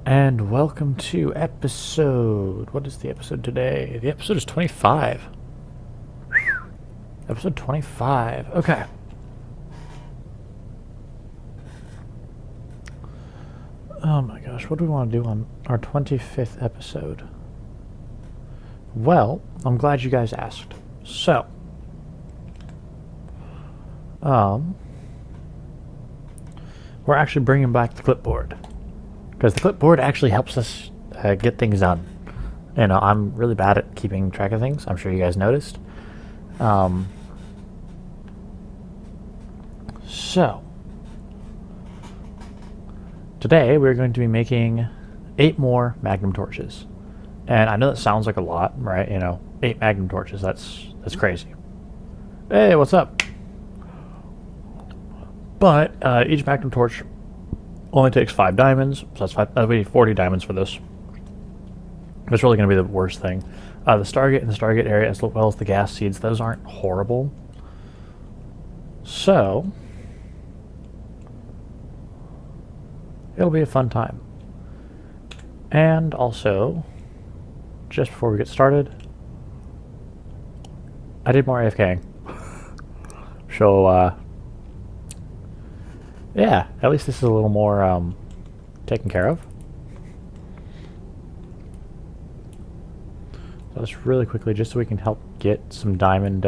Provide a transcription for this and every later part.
And welcome to episode. What is the episode today? The episode is 25. Episode 25. Okay. Oh my gosh, what do we want to do on our 25th episode? Well, I'm glad you guys asked. So, we're actually bringing back the clipboard. Because the clipboard actually helps us get things done. You know, I'm really bad at keeping track of things. I'm sure you guys noticed. So, today we're going to be making 8 more Magnum torches. And I know that sounds like a lot, right? You know, 8 Magnum torches, that's crazy. Hey, what's up? But each Magnum torch only takes 5 diamonds, so that's 5, we need 40 diamonds for this. That's really going to be the worst thing. The Stargate and the Stargate area, as well as the gas seeds, those aren't horrible. So, it'll be a fun time. And also, just before we get started, I did more AFKing. So, yeah, at least this is a little more taken care of. So let's really quickly, just so we can help get some diamond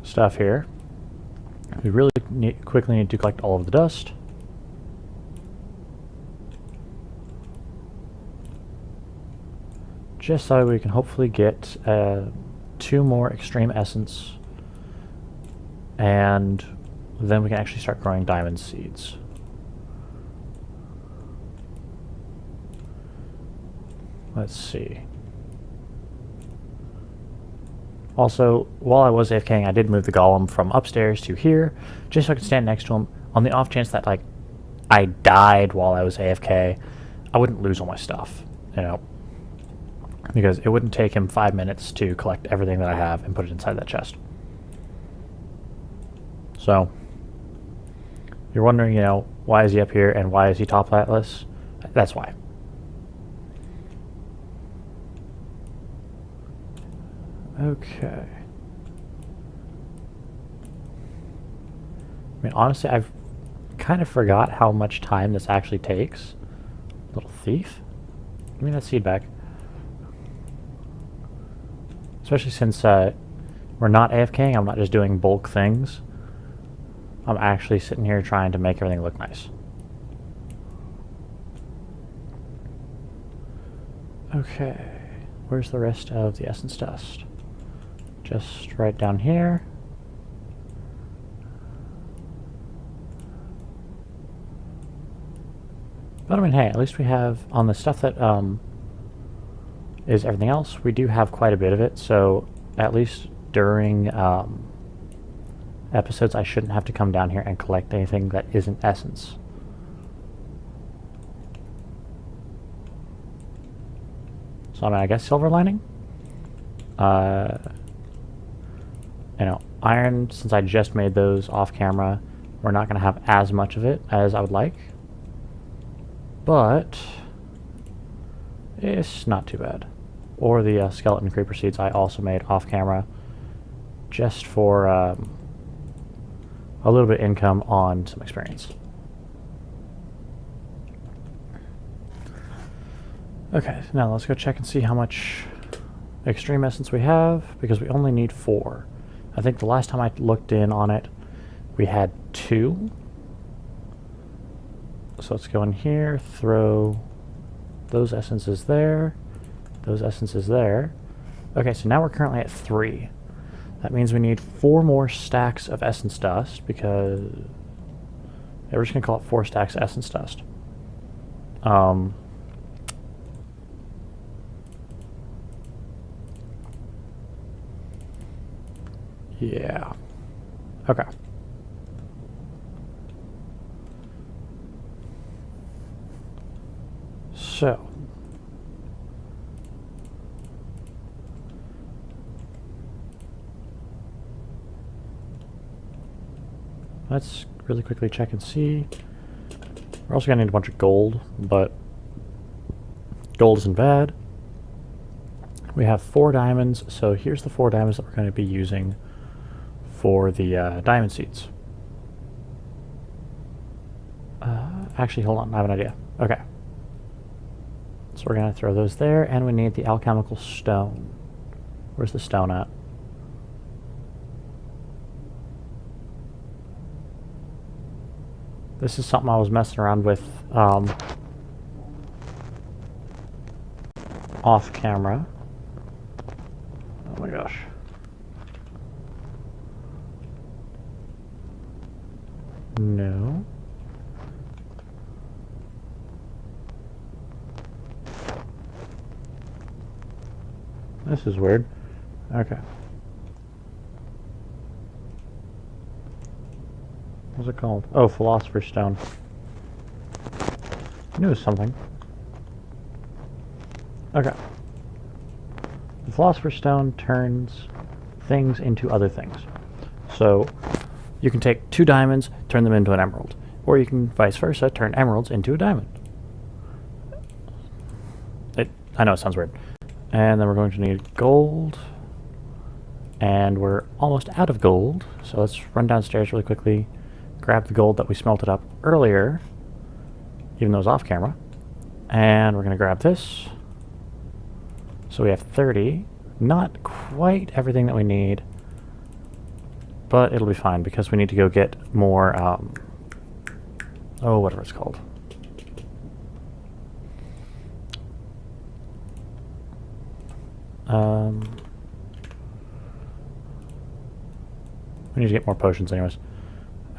stuff here. We really quickly need to collect all of the dust. Just so we can hopefully get 2 more extreme essence, and then we can actually start growing diamond seeds. Let's see. Also, while I was AFKing, I did move the golem from upstairs to here, just so I could stand next to him, on the off chance that, like, I died while I was AFK, I wouldn't lose all my stuff, you know, because it wouldn't take him 5 minutes to collect everything that I have and put it inside that chest. So, you're wondering, you know, why is he up here and why is he top Atlas? That's why. Okay. I mean, honestly, I've kind of forgot how much time this actually takes. Little thief. Give me that seed back. Especially since we're not AFKing, I'm not just doing bulk things. I'm actually sitting here trying to make everything look nice. Okay. Where's the rest of the essence dust? Just right down here. But I mean, hey, at least we have, on the stuff that is everything else, we do have quite a bit of it, so at least during episodes I shouldn't have to come down here and collect anything that isn't essence. So I mean, I guess silver lining? You know, iron, since I just made those off camera, we're not going to have as much of it as I would like. But it's not too bad. Or the skeleton creeper seeds I also made off camera, just for a little bit of income on some experience. Okay, now let's go check and see how much extreme essence we have, because we only need 4. I think the last time I looked in on it, we had 2. So let's go in here, throw those essences there, those essences there. Okay, so now we're currently at 3. That means we need 4 more stacks of essence dust, because we're just going to call it 4 stacks of essence dust. Yeah. Okay. So, let's really quickly check and see. We're also going to need a bunch of gold, but gold isn't bad. We have 4 diamonds, so here's the 4 diamonds that we're going to be using for the diamond seeds. Actually, hold on, I have an idea. Okay. So we're going to throw those there, and we need the alchemical stone. Where's the stone at? This is something I was messing around with off camera. Oh my gosh. No. This is weird. Okay. What's it called? Oh, Philosopher's Stone. I knew it was something. Okay. The Philosopher's Stone turns things into other things. So, you can take 2 diamonds, turn them into an emerald. Or you can, vice versa, turn emeralds into a diamond. I know it sounds weird. And then we're going to need gold. And we're almost out of gold. So let's run downstairs really quickly. Grab the gold that we smelted up earlier. Even though it was off camera. And we're going to grab this. So we have 30. Not quite everything that we need. But it'll be fine because we need to go get more, oh, whatever it's called. We need to get more potions anyways.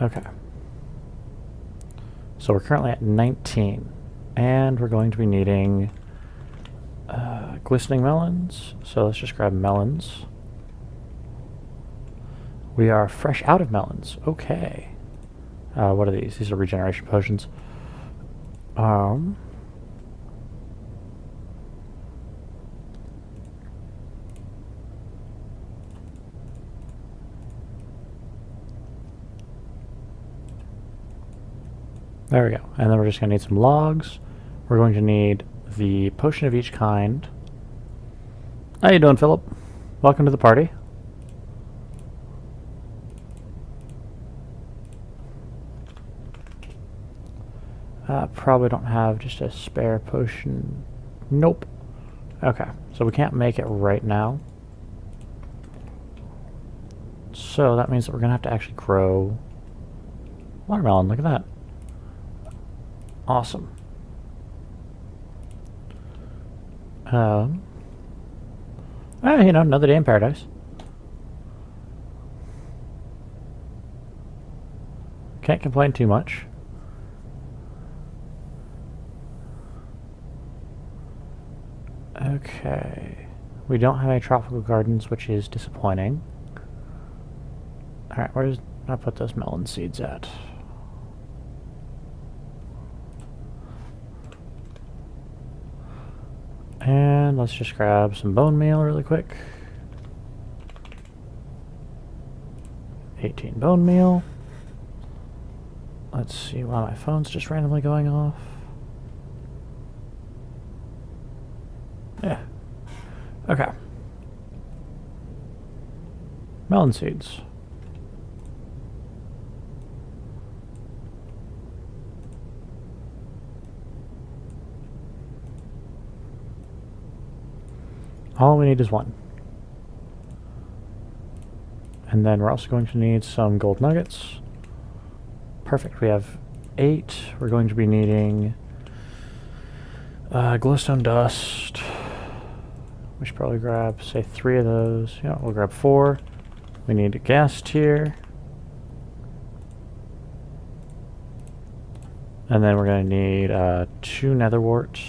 Okay. So we're currently at 19. And we're going to be needing glistening melons. So let's just grab melons. We are fresh out of melons. Okay. What are these? These are regeneration potions. There we go. And then we're just going to need some logs. We're going to need the potion of each kind. How you doing, Philip? Welcome to the party. Probably don't have just a spare potion. Nope. Okay, so we can't make it right now. So that means that we're going to have to actually grow watermelon. Look at that. Awesome. You know, another day in paradise. Can't complain too much. Okay. We don't have any tropical gardens, which is disappointing. Alright, where's I put those melon seeds at? And let's just grab some bone meal really quick. 18 bone meal. Let's see why my phone's just randomly going off. Yeah. Okay. Melon seeds. All we need is 1. And then we're also going to need some gold nuggets. Perfect, we have 8. We're going to be needing glowstone dust. We should probably grab, say, 3 of those. Yeah, we'll grab 4. We need a gas tier. And then we're going to need 2 nether wart.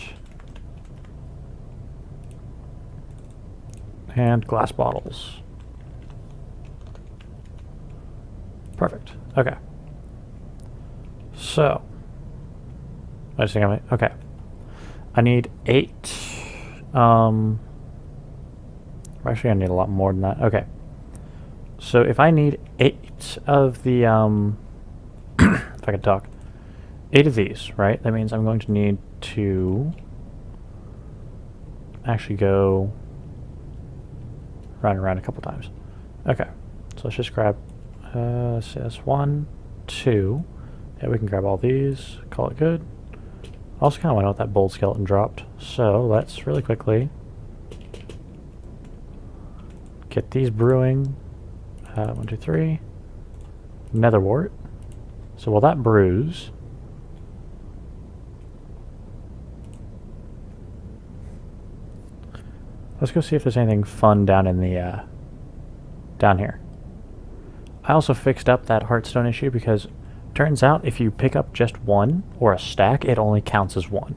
And glass bottles. Perfect. Okay. So. I just think I might. Okay. I need 8. Actually, I need a lot more than that. Okay. So if I need 8 of the if I could talk, 8 of these, right? That means I'm going to need to actually go round and round a couple times. Okay, so let's just grab, let's see, that's 1, 2. Yeah, we can grab all these, call it good. Also kind of want to know what that bold skeleton dropped. So let's really quickly get these brewing. 1, 2, 3. Nether wart. So while that brews, let's go see if there's anything fun down in the down here. I also fixed up that heartstone issue because turns out if you pick up just one or a stack, it only counts as one.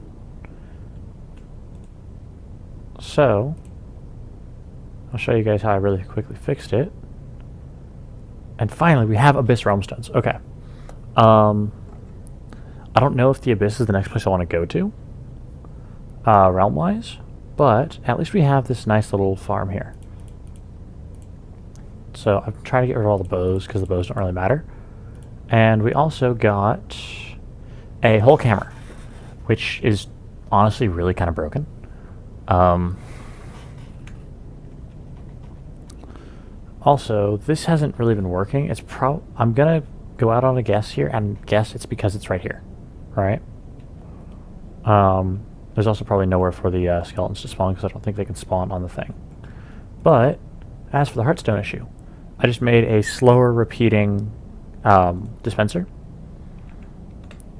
So I'll show you guys how I really quickly fixed it. And finally, we have Abyss Realm Stones. Okay. I don't know if the Abyss is the next place I want to go to, realm-wise, but at least we have this nice little farm here. So I'm trying to get rid of all the bows because the bows don't really matter. And we also got a Hulk hammer, which is honestly really kind of broken. Also, this hasn't really been working. I'm gonna go out on a guess here and guess it's because it's right here, right? There's also probably nowhere for the skeletons to spawn because I don't think they can spawn on the thing. But as for the heartstone issue, I just made a slower repeating dispenser.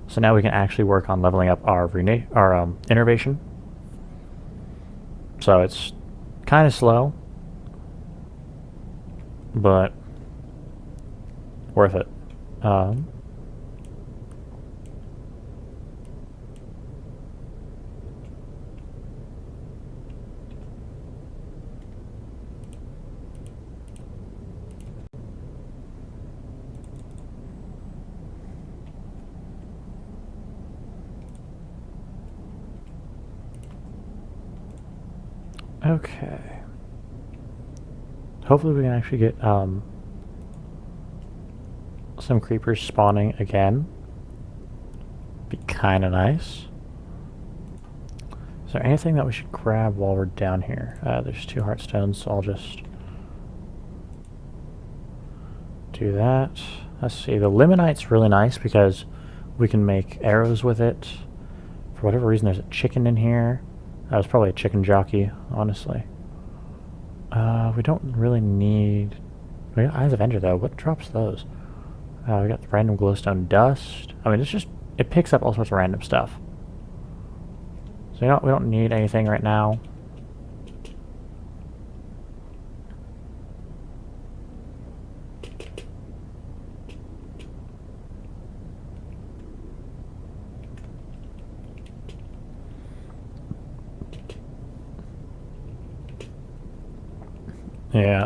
So now we can actually work on leveling up our innervation. So it's kind of slow, but worth it. Okay. Hopefully we can actually get some creepers spawning again. Be kind of nice. Is there anything that we should grab while we're down here? There's 2 heartstones, so I'll just do that. Let's see, the limonite's really nice because we can make arrows with it. For whatever reason, there's a chicken in here. That was probably a chicken jockey, honestly. We don't really need... We got Eyes of Ender, though. What drops those? We got the random glowstone dust. I mean, it's just... It picks up all sorts of random stuff. So we don't need anything right now. Yeah,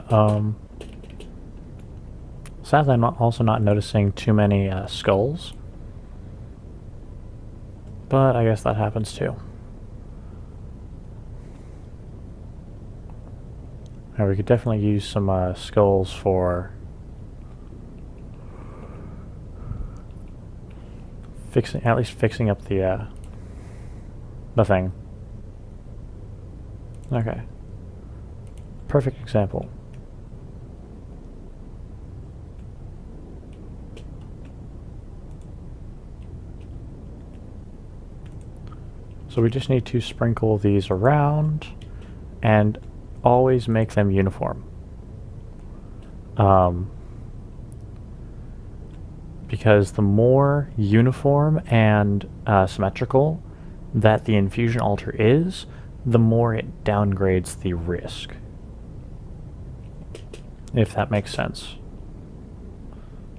sadly I'm also not noticing too many skulls. But I guess that happens too. Now we could definitely use some skulls for at least fixing up the thing. Okay. Perfect example. So we just need to sprinkle these around and always make them uniform. Because the more uniform and symmetrical that the infusion altar is, the more it downgrades the risk. If that makes sense.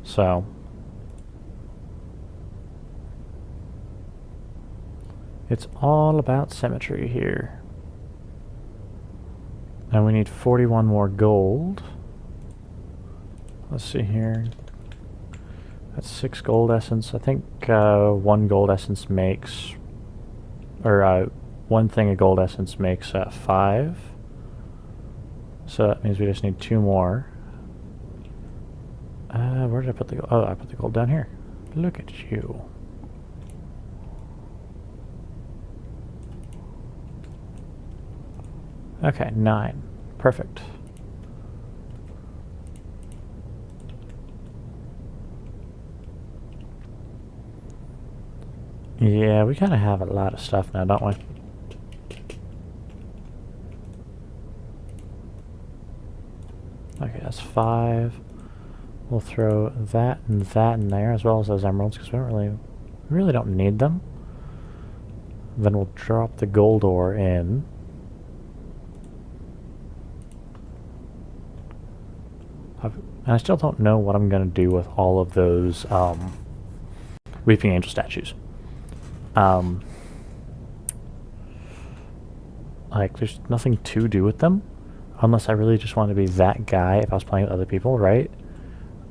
So it's all about symmetry here. And we need 41 more gold. Let's see here. That's 6 gold essence. I think 1 gold essence makes, or 1 thing of gold essence makes 5. So that means we just need 2 more. Where did I put the gold? Oh, I put the gold down here. Look at you. Okay, 9. Perfect. Yeah, we kind of have a lot of stuff now, don't we? Okay, that's 5. We'll throw that and that in there, as well as those emeralds, because we really don't need them. Then we'll drop the gold ore in. And I still don't know what I'm going to do with all of those Weeping Angel statues. Like, there's nothing to do with them, unless I really just want to be that guy if I was playing with other people, right?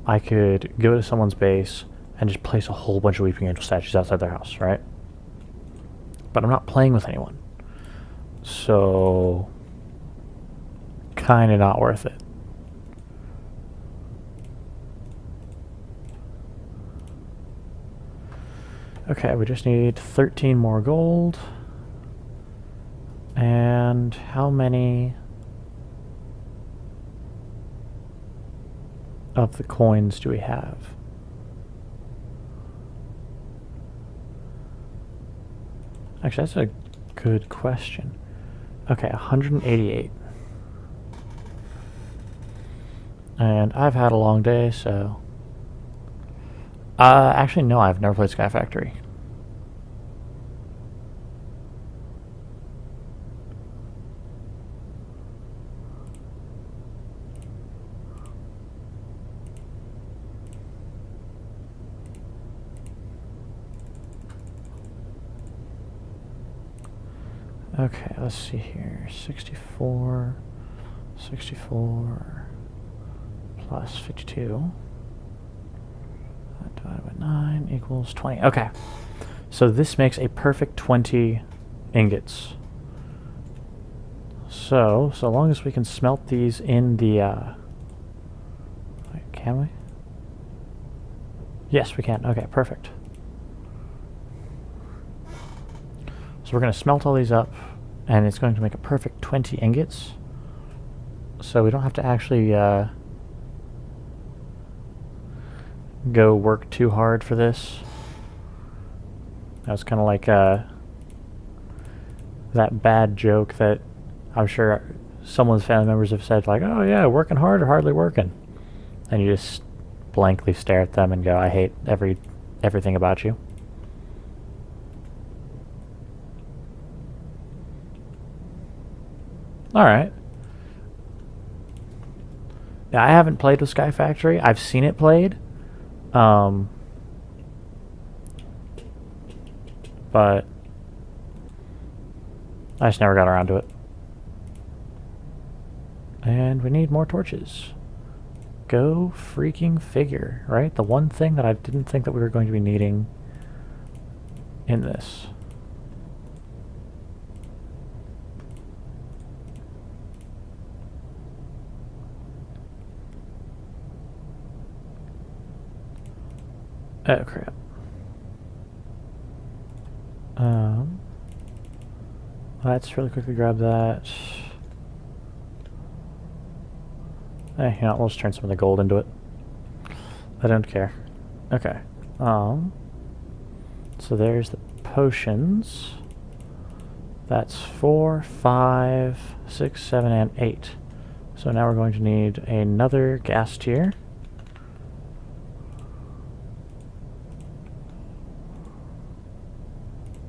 I could go to someone's base and just place a whole bunch of Weeping Angel statues outside their house, right? But I'm not playing with anyone. So, kind of not worth it. Okay, we just need 13 more gold. And how many of the coins do we have? Actually, that's a good question. Okay, 188. And I've had a long day, so... actually, no, I've never played Sky Factory. Okay, let's see here. 64 plus 52 divided by 9 equals 20. Okay, so this makes a perfect 20 ingots. So long as we can smelt these in the... wait, can we? Yes, we can. Okay, perfect. So we're going to smelt all these up, and it's going to make a perfect 20 ingots. So we don't have to actually go work too hard for this. That was kind of like that bad joke that I'm sure someone's family members have said, like, oh yeah, working hard or hardly working. And you just blankly stare at them and go, I hate everything about you. Alright. Now, I haven't played with Sky Factory. I've seen it played. But I just never got around to it. And we need more torches. Go freaking figure, right? The one thing that I didn't think that we were going to be needing in this. Oh, crap. Let's really quickly grab that. You know, we'll just turn some of the gold into it. I don't care. Okay. So there's the potions. That's 4, 5, 6, 7, and 8. So now we're going to need another gas tier.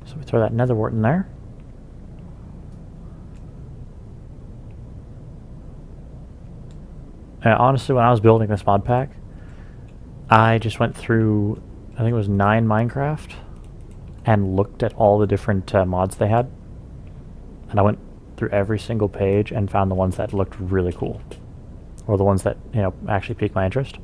So we throw that nether wart in there. Honestly, when I was building this mod pack, I just went through, I think it was 9 Minecraft, and looked at all the different mods they had. And I went through every single page and found the ones that looked really cool. Or the ones that, you know, actually piqued my interest.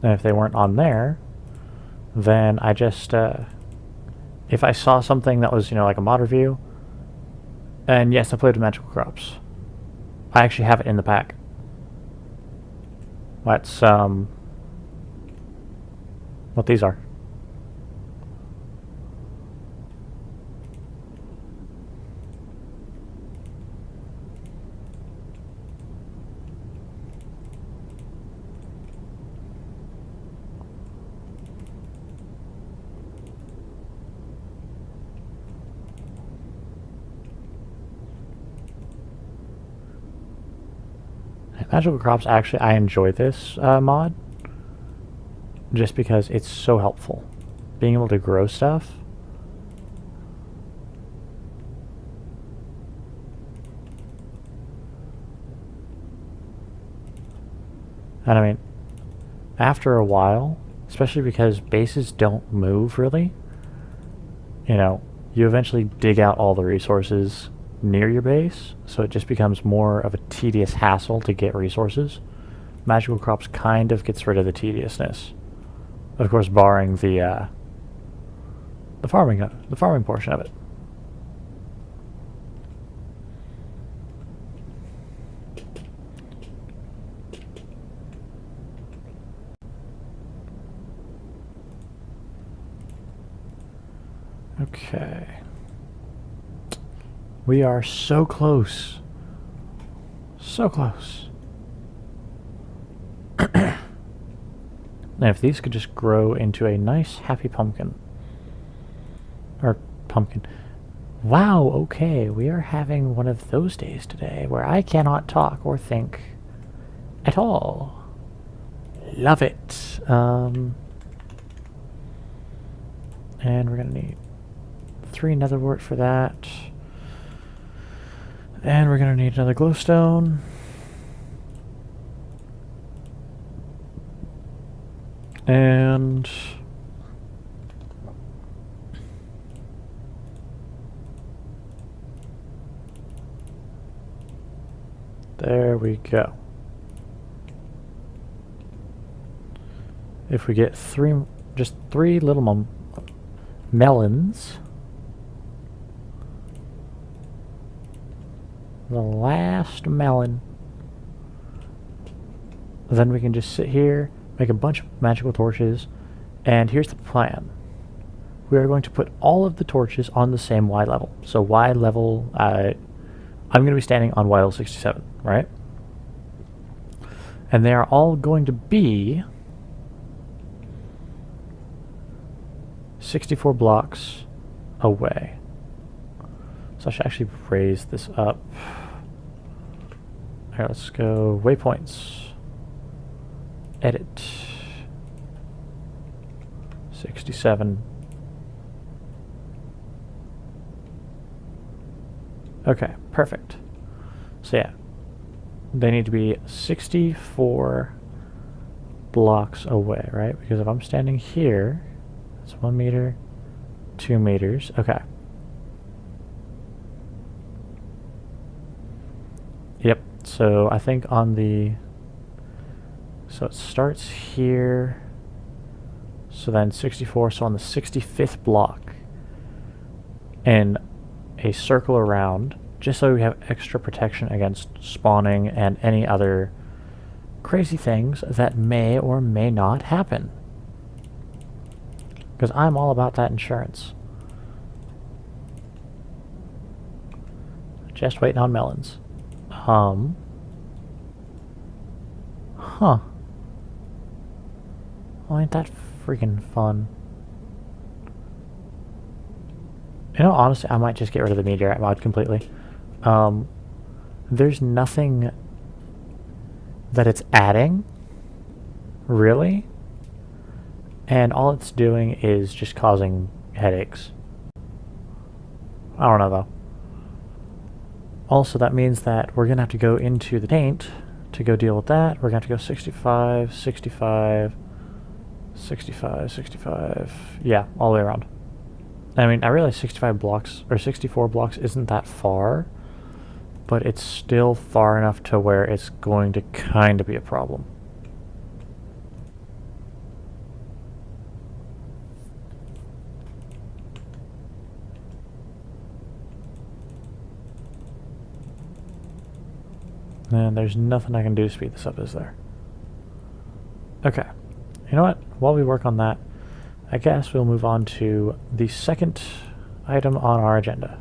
And if they weren't on there, then I just... if I saw something that was, you know, like a mod review, and yes, I played with Magical Crops. I actually have it in the pack. That's, what these are. Magical crops, actually, I enjoy this mod just because it's so helpful. Being able to grow stuff. And I mean, after a while, especially because bases don't move really, you know, you eventually dig out all the resources near your base, so it just becomes more of a tedious hassle to get resources. Magical crops kind of gets rid of the tediousness, of course, barring the farming portion of it. Okay. We are so close. So close. And if these could just grow into a nice, happy pumpkin. Or pumpkin. Wow, okay. We are having one of those days today where I cannot talk or think at all. Love it. And we're going to need 3 netherwort for that. And we're going to need another glowstone. And there we go. If we get just three little melons, the last melon, then we can just sit here, make a bunch of magical torches, and here's the plan. We are going to put all of the torches on the same Y level. So Y level, I'm going to be standing on Y level 67, right? And they are all going to be 64 blocks away. So I should actually raise this up. Alright, let's go waypoints. Edit. 67. Okay, perfect. So yeah, they need to be 64 blocks away, right? Because if I'm standing here, it's 1 meter, 2 meters. Okay. Yep, so I think on the... So it starts here, so then 64, so on the 65th block, and a circle around, just so we have extra protection against spawning and any other crazy things that may or may not happen. Because I'm all about that insurance. Just waiting on melons. Huh. Well, ain't that freaking fun. You know, honestly, I might just get rid of the meteorite mod completely. There's nothing that it's adding, really, and all it's doing is just causing headaches. I don't know, though. Also, that means that we're going to have to go into the taint to go deal with that. We're going to have to go 65, 65, 65, 65. Yeah, all the way around. I mean, I realize 65 blocks, or 64 blocks isn't that far, but it's still far enough to where it's going to kind of be a problem. And there's nothing I can do to speed this up, is there? Okay. You know what? While we work on that, I guess we'll move on to the second item on our agenda.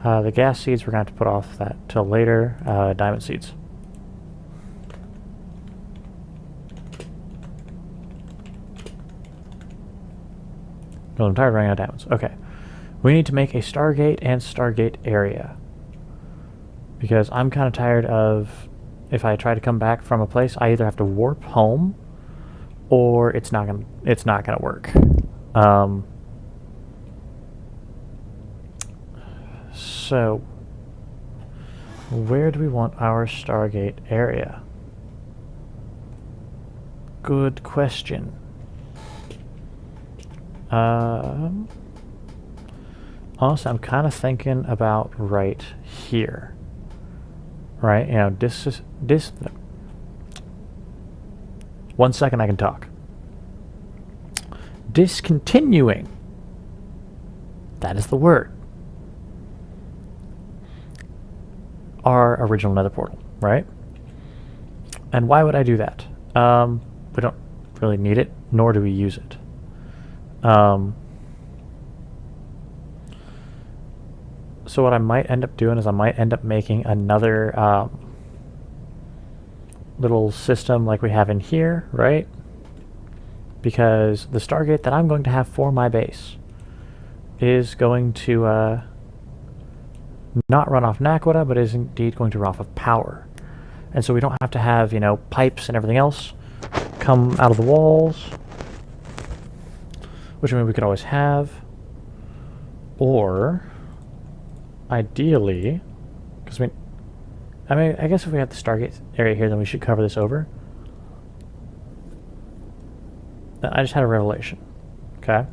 The gas seeds, we're going to have to put off that till later. Diamond seeds. No, I'm tired of running out of diamonds. Okay. We need to make a Stargate and Stargate area. Because I'm kind of tired of, if I try to come back from a place, I either have to warp home or it's not gonna work. So where do we want our Stargate area? Good question. Honestly, I'm kind of thinking about right here. Right? You know, this. 1 second, I can talk. Discontinuing. That is the word. Our original nether portal, right? And why would I do that? We don't really need it, nor do we use it. So what I might end up doing is I might end up making another little system like we have in here, right? Because the Stargate that I'm going to have for my base is going to not run off Naquadah, but is indeed going to run off of power. And so we don't have to have, you know, pipes and everything else come out of the walls, which I mean we could always have. Or ideally, because I mean, I guess if we have the Stargate area here, then we should cover this over. I just had a revelation. Okay.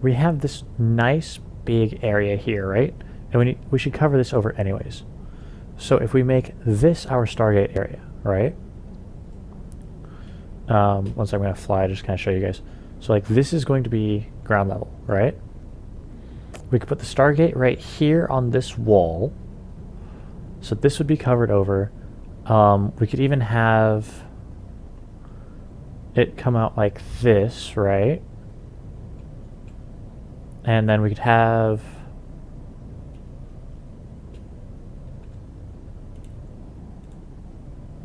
We have this nice big area here, right? And we should cover this over anyways. So if we make this our Stargate area, right? Once I'm going to fly, just kind of show you guys. So like this is going to be ground level, right? We could put the Stargate right here on this wall. So this would be covered over. We could even have it come out like this, right? And then we could have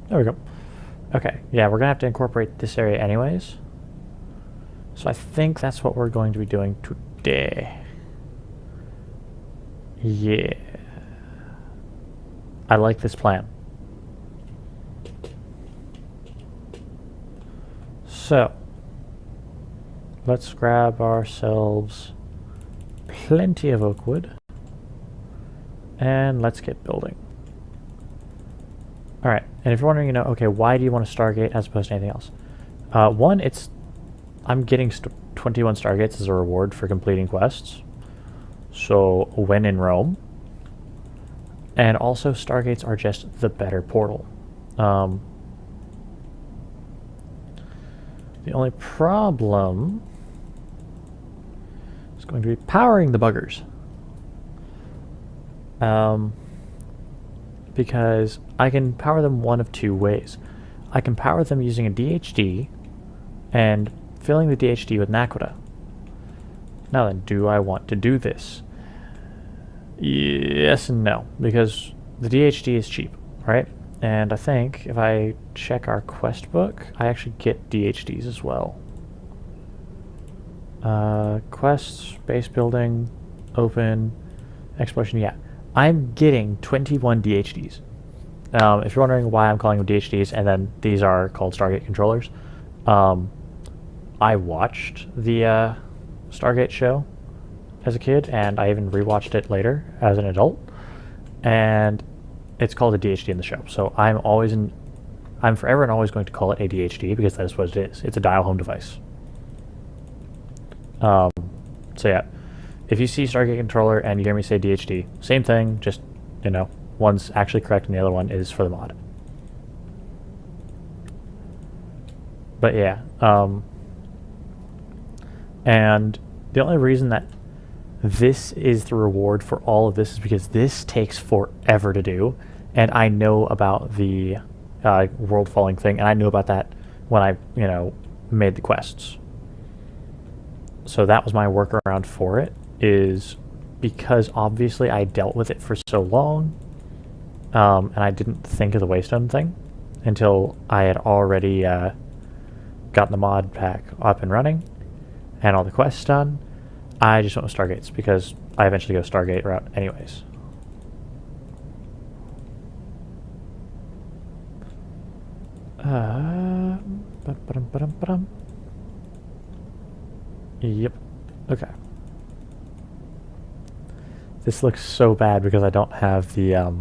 there we go. Okay, yeah, we're gonna have to incorporate this area anyways. So I think that's what we're going to be doing today. Yeah. I like this plan. So let's grab ourselves plenty of oak wood and let's get building. Alright, and if you're wondering, you know, okay, why do you want a Stargate as opposed to anything else? One, I'm getting 21 Stargates as a reward for completing quests. So when in Rome. And also Stargates are just the better portal. The only problem is going to be powering the buggers. Because I can power them one of two ways. I can power them using a DHD and filling the DHD with Naquadah. Now then, do I want to do this? Yes and no, because the DHD is cheap, right? And I think if I check our quest book, I actually get DHDs as well. Quests, base building, open, exploration, yeah. I'm getting 21 DHDs. If you're wondering why I'm calling them DHDs and then these are called Stargate controllers, I watched the Stargate show as a kid, and I even rewatched it later as an adult, and it's called a DHD in the show. So I'm forever and always going to call it a DHD because that is what it is. It's a dial home device. So yeah, if you see Stargate controller and you hear me say DHD, same thing, just, you know, one's actually correct and the other one is for the mod. But yeah, and the only reason that this is the reward for all of this is because this takes forever to do, and I know about the world falling thing, and I knew about that when I, you know, made the quests. So that was my workaround for it, is because obviously I dealt with it for so long, and I didn't think of the Waystone thing until I had already gotten the mod pack up and running and all the quests done. I just went with Stargates because I eventually go Stargate route anyways. Ba-dum-ba-dum-ba-dum. Yep. Okay. This looks so bad because I don't have the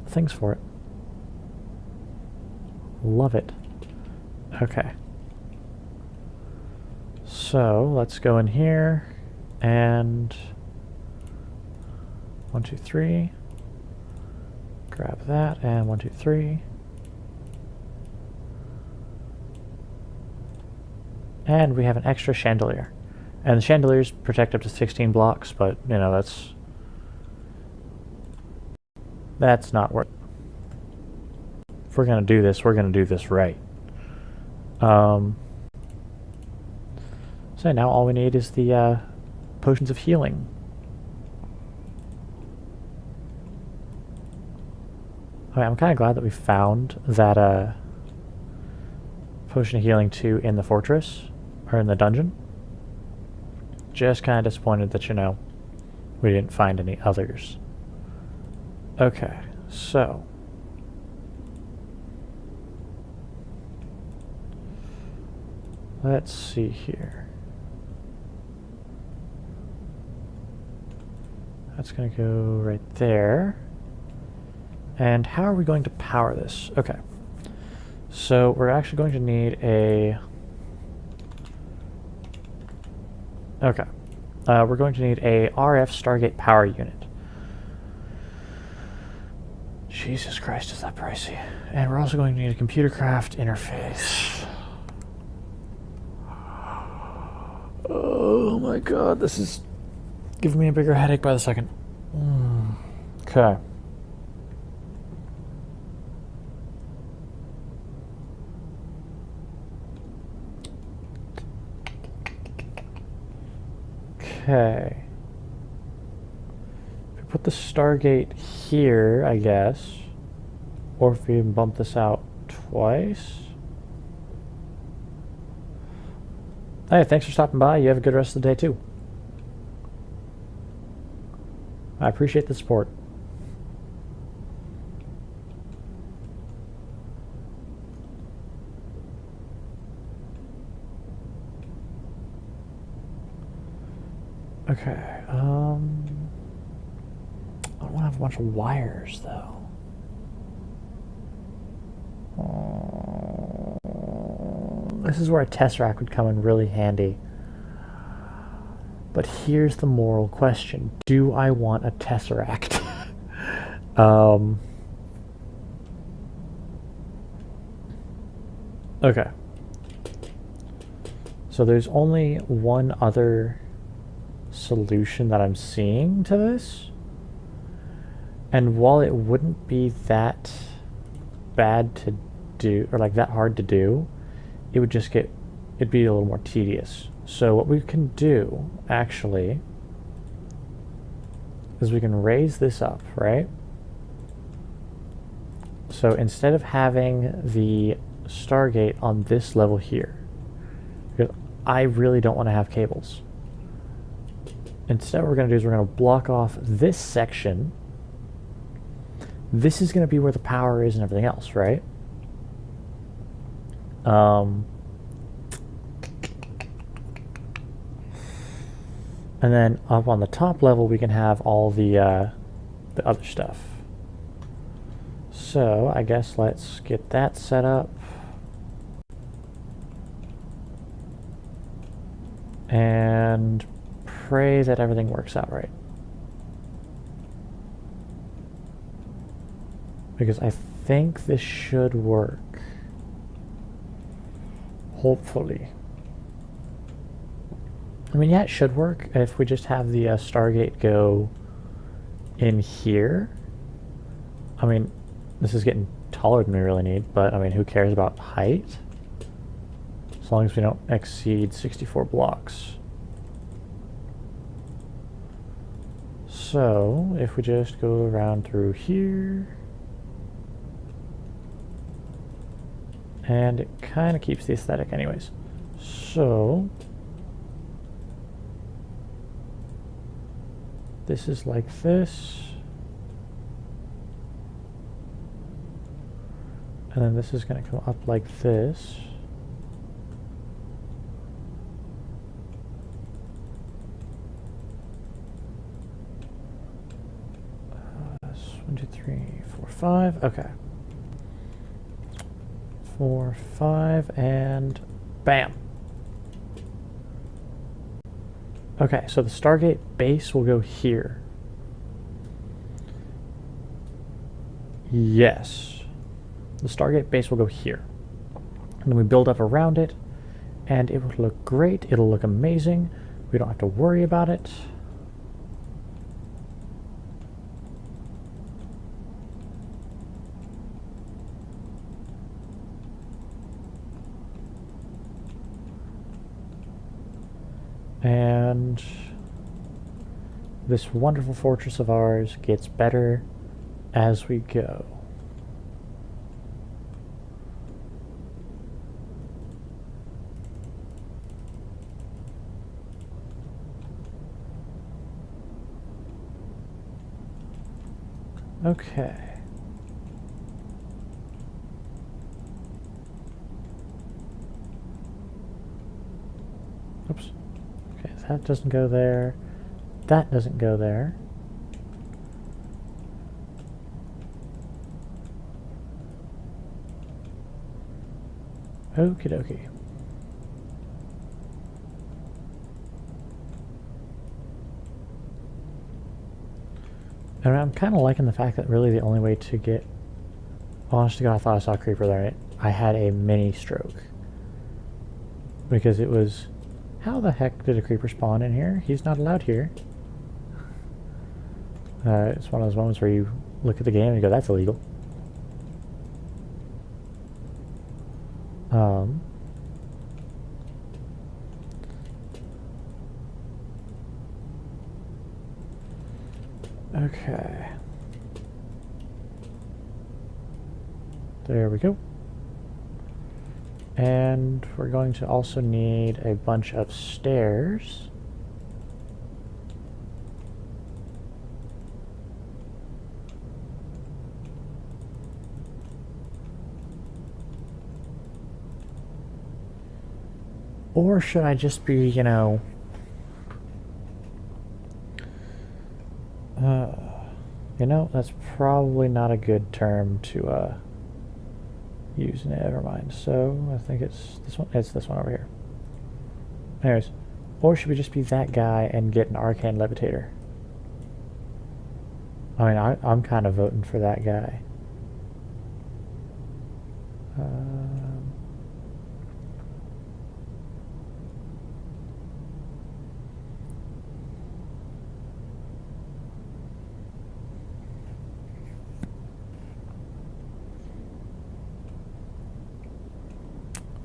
things for it. Love it. Okay. So let's go in here and 1, 2, 3. Grab that and 1, 2, 3. And we have an extra chandelier. And the chandeliers protect up to 16 blocks, but you know, that's not worth it. If we're gonna do this, we're gonna do this right. So now all we need is the potions of healing. Okay, I'm kind of glad that we found that potion of healing 2 in the fortress, or in the dungeon. Just kind of disappointed that, you know, we didn't find any others. Okay, so let's see here. That's going to go right there. And how are we going to power this? Okay. So we're actually going to need a... Okay. We're going to need a RF Stargate power unit. Jesus Christ, is that pricey. And we're also going to need a computer craft interface. Oh my god, this is giving me a bigger headache by the second. Okay. Okay. If we put the Stargate here, I guess, or if we bump this out twice. Hey, thanks for stopping by. You have a good rest of the day, too. I appreciate the support. Okay, I don't want to have a bunch of wires, though. This is where a Tesseract would come in really handy. But here's the moral question. Do I want a Tesseract? Okay. So there's only one other solution that I'm seeing to this. And while it wouldn't be that bad to do, or like that hard to do, it would just get, it'd be a little more tedious. So what we can do, actually, is we can raise this up, right? So instead of having the Stargate on this level here, because I really don't want to have cables. Instead what we're going to do is we're going to block off this section. This is going to be where the power is and everything else, right? And then up on the top level, we can have all the other stuff. So I guess let's get that set up. And pray that everything works out right. Because I think this should work. Hopefully. I mean, yeah, it should work if we just have the Stargate go in here. I mean, this is getting taller than we really need, but I mean, who cares about height? As long as we don't exceed 64 blocks. So, if we just go around through here, and it kind of keeps the aesthetic anyways. So, this is like this. And then this is going to come up like this. One, two, three, four, five. Okay. 4, 5, and bam. Okay, so the Stargate base will go here. Yes. The Stargate base will go here. And then we build up around it, and it will look great. It'll look amazing. We don't have to worry about it. And this wonderful fortress of ours gets better as we go. Okay. Oops. Okay, that doesn't go there. That doesn't go there. Okie dokie. And I'm kind of liking the fact that really the only way to get... Honest to God, I thought I saw a creeper there. I had a mini stroke. Because it was... How the heck did a creeper spawn in here? He's not allowed here. It's one of those moments where you look at the game and you go, that's illegal. Okay. There we go. And we're going to also need a bunch of stairs. Or should I just be, you know... that's probably not a good term to use. Never mind. So I think it's this one. It's this one over here. Anyways, or should we just be that guy and get an arcane levitator? I mean, I'm kind of voting for that guy.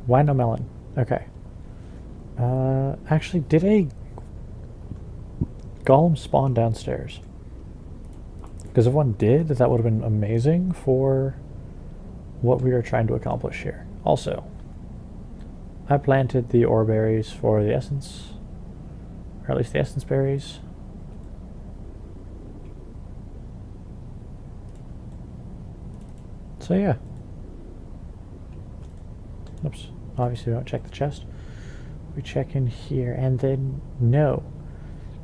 Why no melon? Okay. Actually, did a golem spawn downstairs? Because if one did, that would have been amazing for what we are trying to accomplish here. Also, I planted the ore berries for the essence, or at least the essence berries. So yeah. Oops. Obviously we don't check the chest. We check in here and then no.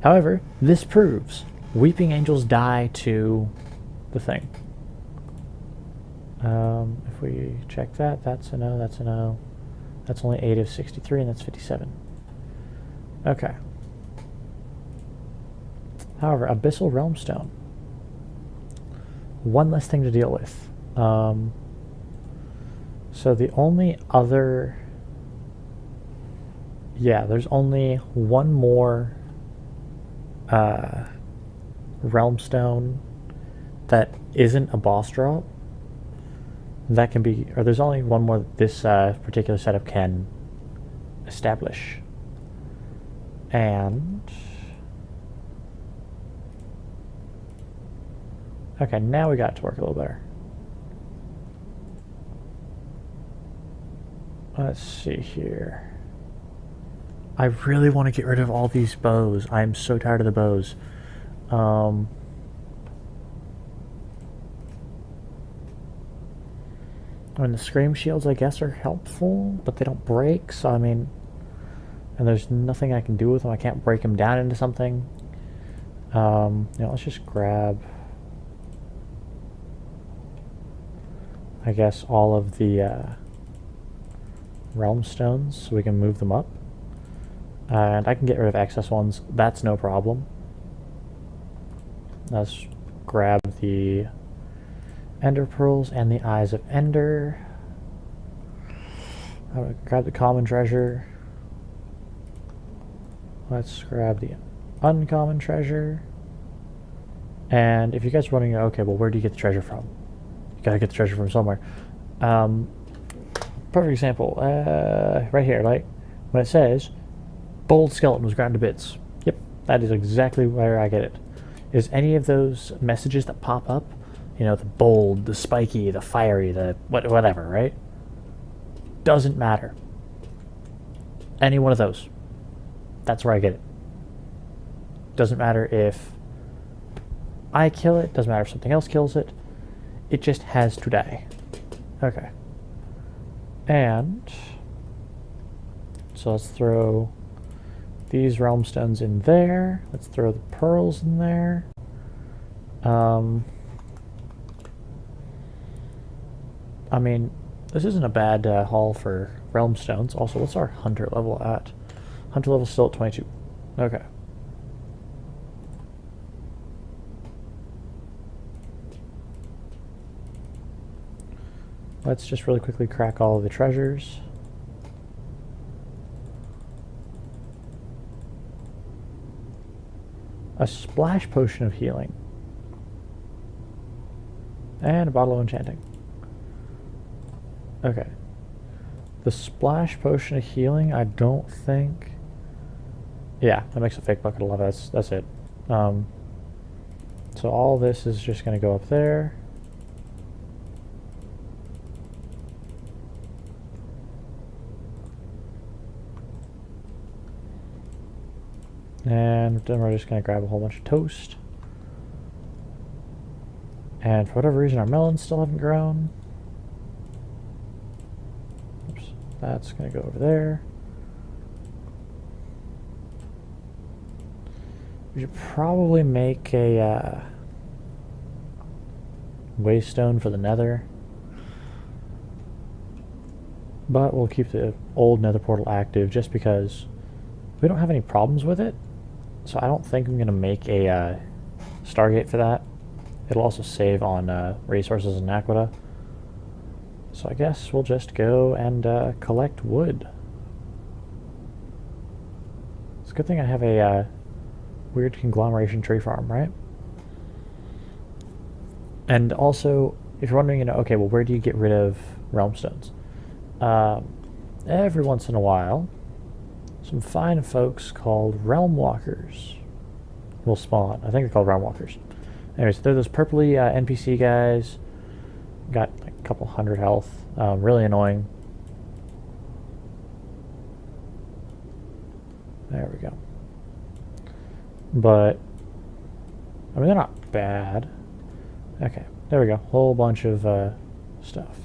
However, this proves weeping angels die to the thing. If we check that, that's a no, that's a no. That's only 8 of 63 and that's 57. Okay. However, Abyssal Realm Stone. One less thing to deal with. So the only other... Yeah, there's only one more Realm Stone that isn't a boss drop. That can be... Or there's only one more that this particular setup can establish. And... Okay, now we got it to work a little better. Let's see here. I really want to get rid of all these bows. I'm so tired of the bows. I mean, the scream shields, I guess, are helpful, but they don't break, so I mean... And there's nothing I can do with them. I can't break them down into something. Let's just grab... I guess all of the realm stones so we can move them up. And I can get rid of excess ones. That's no problem. Let's grab the Ender Pearls and the Eyes of Ender. I'm going to grab the common treasure. Let's grab the uncommon treasure. And if you guys are wondering, okay, well, where do you get the treasure from? You gotta get the treasure from somewhere. Perfect example, right here, like when it says, bold skeleton was ground to bits. Yep, that is exactly where I get it. Is any of those messages that pop up, you know, the bold, the spiky, the fiery, the whatever, right? Doesn't matter. Any one of those. That's where I get it. Doesn't matter if I kill it, doesn't matter if something else kills it. It just has to die. Okay. And so let's throw these realm stones in there. Let's throw the pearls in there. I mean, this isn't a bad haul for realm stones. Also, what's our hunter level at? Hunter level still at 22. Okay. Let's just really quickly crack all of the treasures. A splash potion of healing. And a bottle of enchanting. Okay. The splash potion of healing, I don't think... Yeah, that makes a fake bucket of lava. That's it. So all this is just going to go up there. And then we're just going to grab a whole bunch of toast. And for whatever reason, our melons still haven't grown. Oops, that's going to go over there. We should probably make a waystone for the nether. But we'll keep the old nether portal active just because we don't have any problems with it. So I don't think I'm going to make a Stargate for that. It'll also save on resources in Aquita. So I guess we'll just go and collect wood. It's a good thing I have a weird conglomeration tree farm, right? And also, if you're wondering, okay, well, where do you get rid of realm stones? Every once in a while, some fine folks called realm walkers will spawn. I think they're called realm walkers. Anyways, they're those purpley NPC guys. Got like a couple hundred health. Really annoying. There we go. But, I mean, they're not bad. Okay, there we go. Whole bunch of stuff.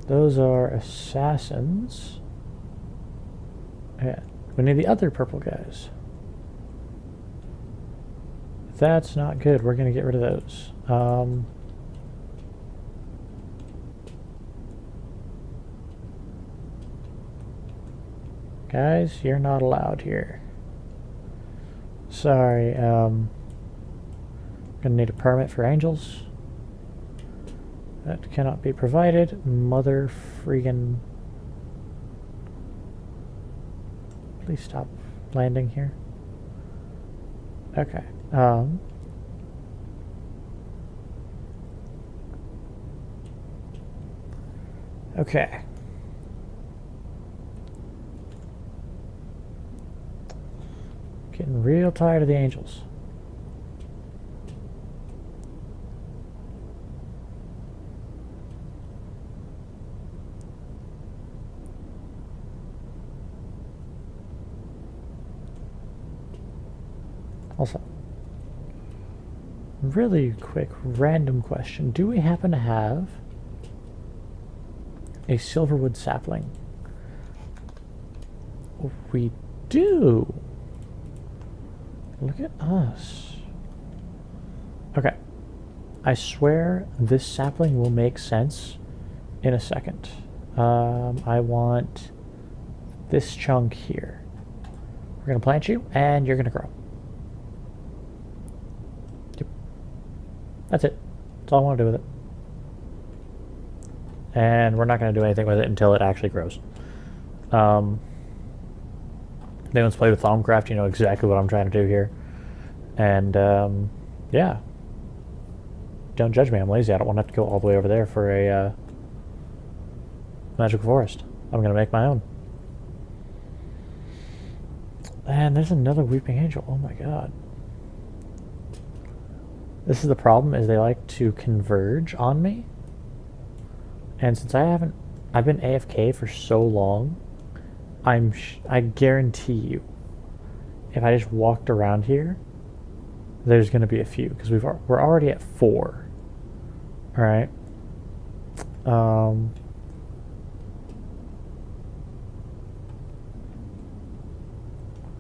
Those are assassins. Yeah, we need the other purple guys. That's not good. We're going to get rid of those. Guys, you're not allowed here. Sorry, gonna need a permit for angels. That cannot be provided. Mother freaking... Please stop landing here. Okay. Okay. Getting real tired of the angels. Also, really quick random question. Do we happen to have a silverwood sapling? We do. Look at us. Okay. I swear this sapling will make sense in a second. I want this chunk here. We're going to plant you, and you're going to grow. Yep. That's it. That's all I want to do with it. And we're not going to do anything with it until it actually grows. Anyone's played with Thaumcraft, you know exactly what I'm trying to do here. And, yeah. Don't judge me, I'm lazy. I don't want to have to go all the way over there for a magical forest. I'm going to make my own. And there's another Weeping Angel. Oh my god. This is the problem, is they like to converge on me. And since I've been AFK for so long, I guarantee you, if I just walked around here, there's going to be a few, because we're already at 4. All right. I'm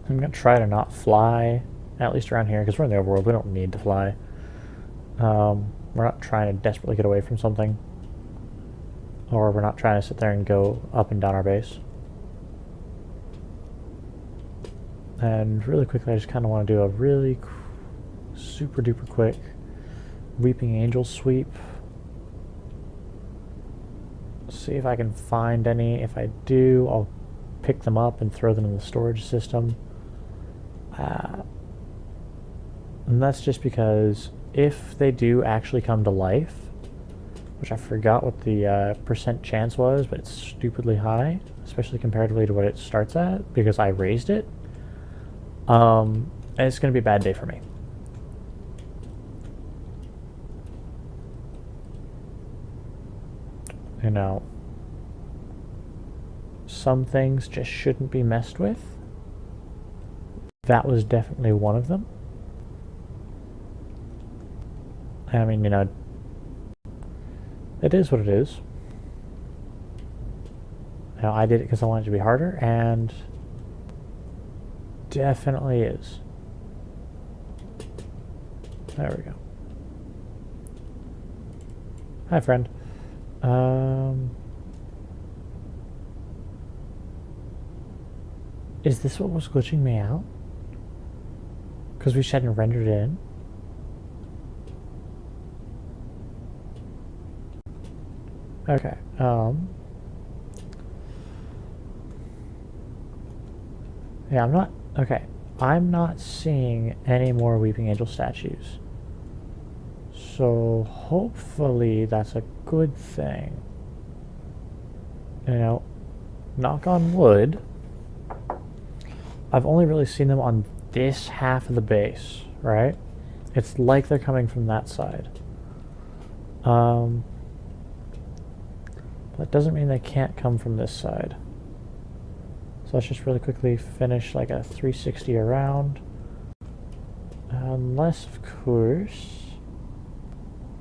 going to try to not fly, at least around here, because we're in the overworld. We don't need to fly. We're not trying to desperately get away from something. Or we're not trying to sit there and go up and down our base. And really quickly, I just kind of want to do a really super duper quick Weeping Angel sweep. See if I can find any. If I do, I'll pick them up and throw them in the storage system. And that's just because if they do actually come to life, which I forgot what the percent chance was, but it's stupidly high, especially comparatively to what it starts at, because I raised it. And it's going to be a bad day for me. You know, some things just shouldn't be messed with. That was definitely one of them. I mean, you know, it is what it is. You know, I did it because I wanted it to be harder, and definitely is. There we go. Hi, friend. Is this what was glitching me out? Because we just hadn't rendered it in? Okay, yeah, I'm not seeing any more Weeping Angel statues. So hopefully that's a good thing. You know, knock on wood. I've only really seen them on this half of the base, right? It's like they're coming from that side. That doesn't mean they can't come from this side. So let's just really quickly finish like a 360 around. Unless, of course...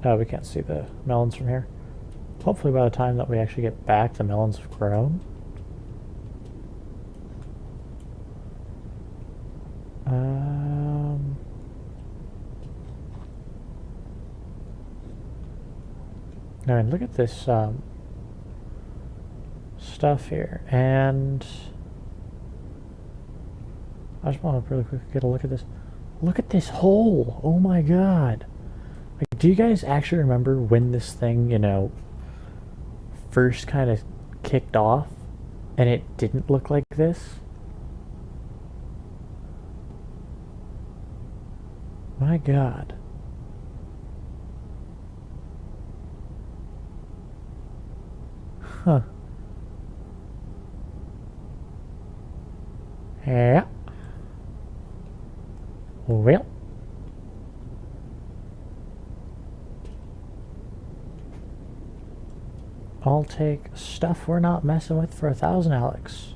Oh, we can't see the melons from here. Hopefully by the time that we actually get back, the melons have grown. I mean, look at this stuff here, and I just want to really quick get a look at this. Look at this hole! Oh my god! Like, do you guys actually remember when this thing, you know, first kind of kicked off, and it didn't look like this? My god. Huh. Yeah. Well. I'll take stuff we're not messing with for 1,000, Alex.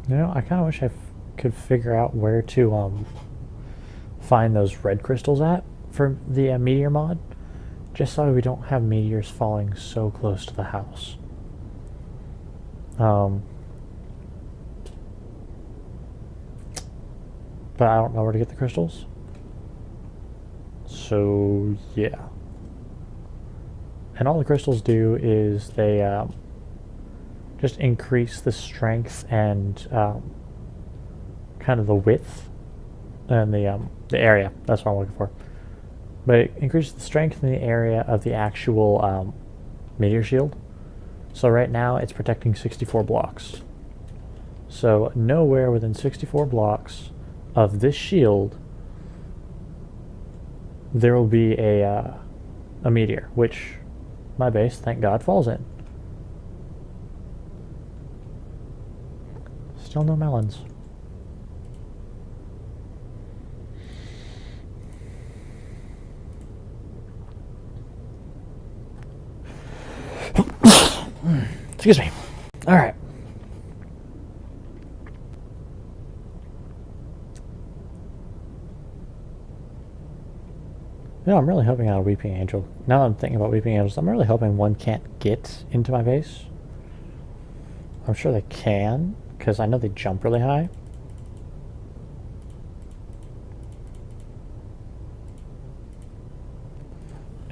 You know, I kind of wish I could figure out where to find those red crystals at for the meteor mod, just so we don't have meteors falling so close to the house. But I don't know where to get the crystals. So yeah. And all the crystals do is they just increase the strength and kind of the width and the area. That's what I'm looking for. But it increases the strength and the area of the actual meteor shield. So right now it's protecting 64 blocks. So nowhere within 64 blocks of this shield there will be a meteor, which my base, thank God, falls in. Still no melons. Excuse me. All right. No, I'm really hoping on a Weeping Angel. Now that I'm thinking about Weeping Angels, I'm really hoping one can't get into my base. I'm sure they can, because I know they jump really high.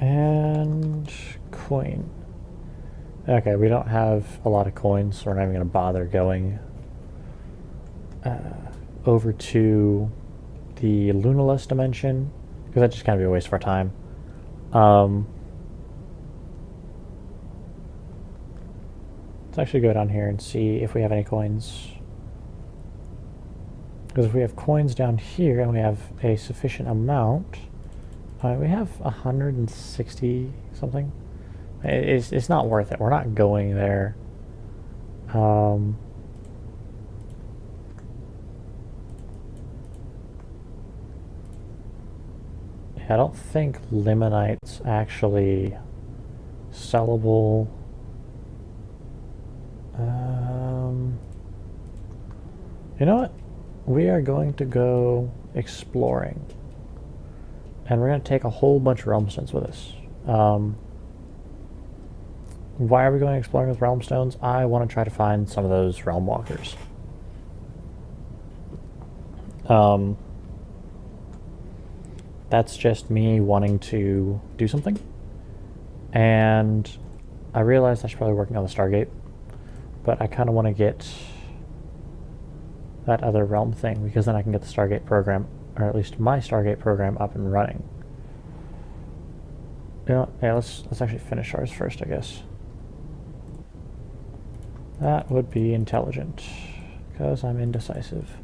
And coin. Okay, we don't have a lot of coins, so we're not even going to bother going over to the Lunaless dimension, because that's just kind of be a waste of our time. Let's actually go down here and see if we have any coins. Because if we have coins down here and we have a sufficient amount, we have 160 something. It's not worth it. We're not going there. I don't think Limonite's actually sellable. You know what? We are going to go exploring. And we're going to take a whole bunch of realm stones with us. Why are we going exploring with realm stones? I want to try to find some of those realm walkers. That's just me wanting to do something. And I realized I should probably be working on the Stargate. But I kind of want to get that other realm thing, because then I can get the Stargate program, or at least my Stargate program, up and running. You know, yeah, let's actually finish ours first, I guess. That would be intelligent, because I'm indecisive.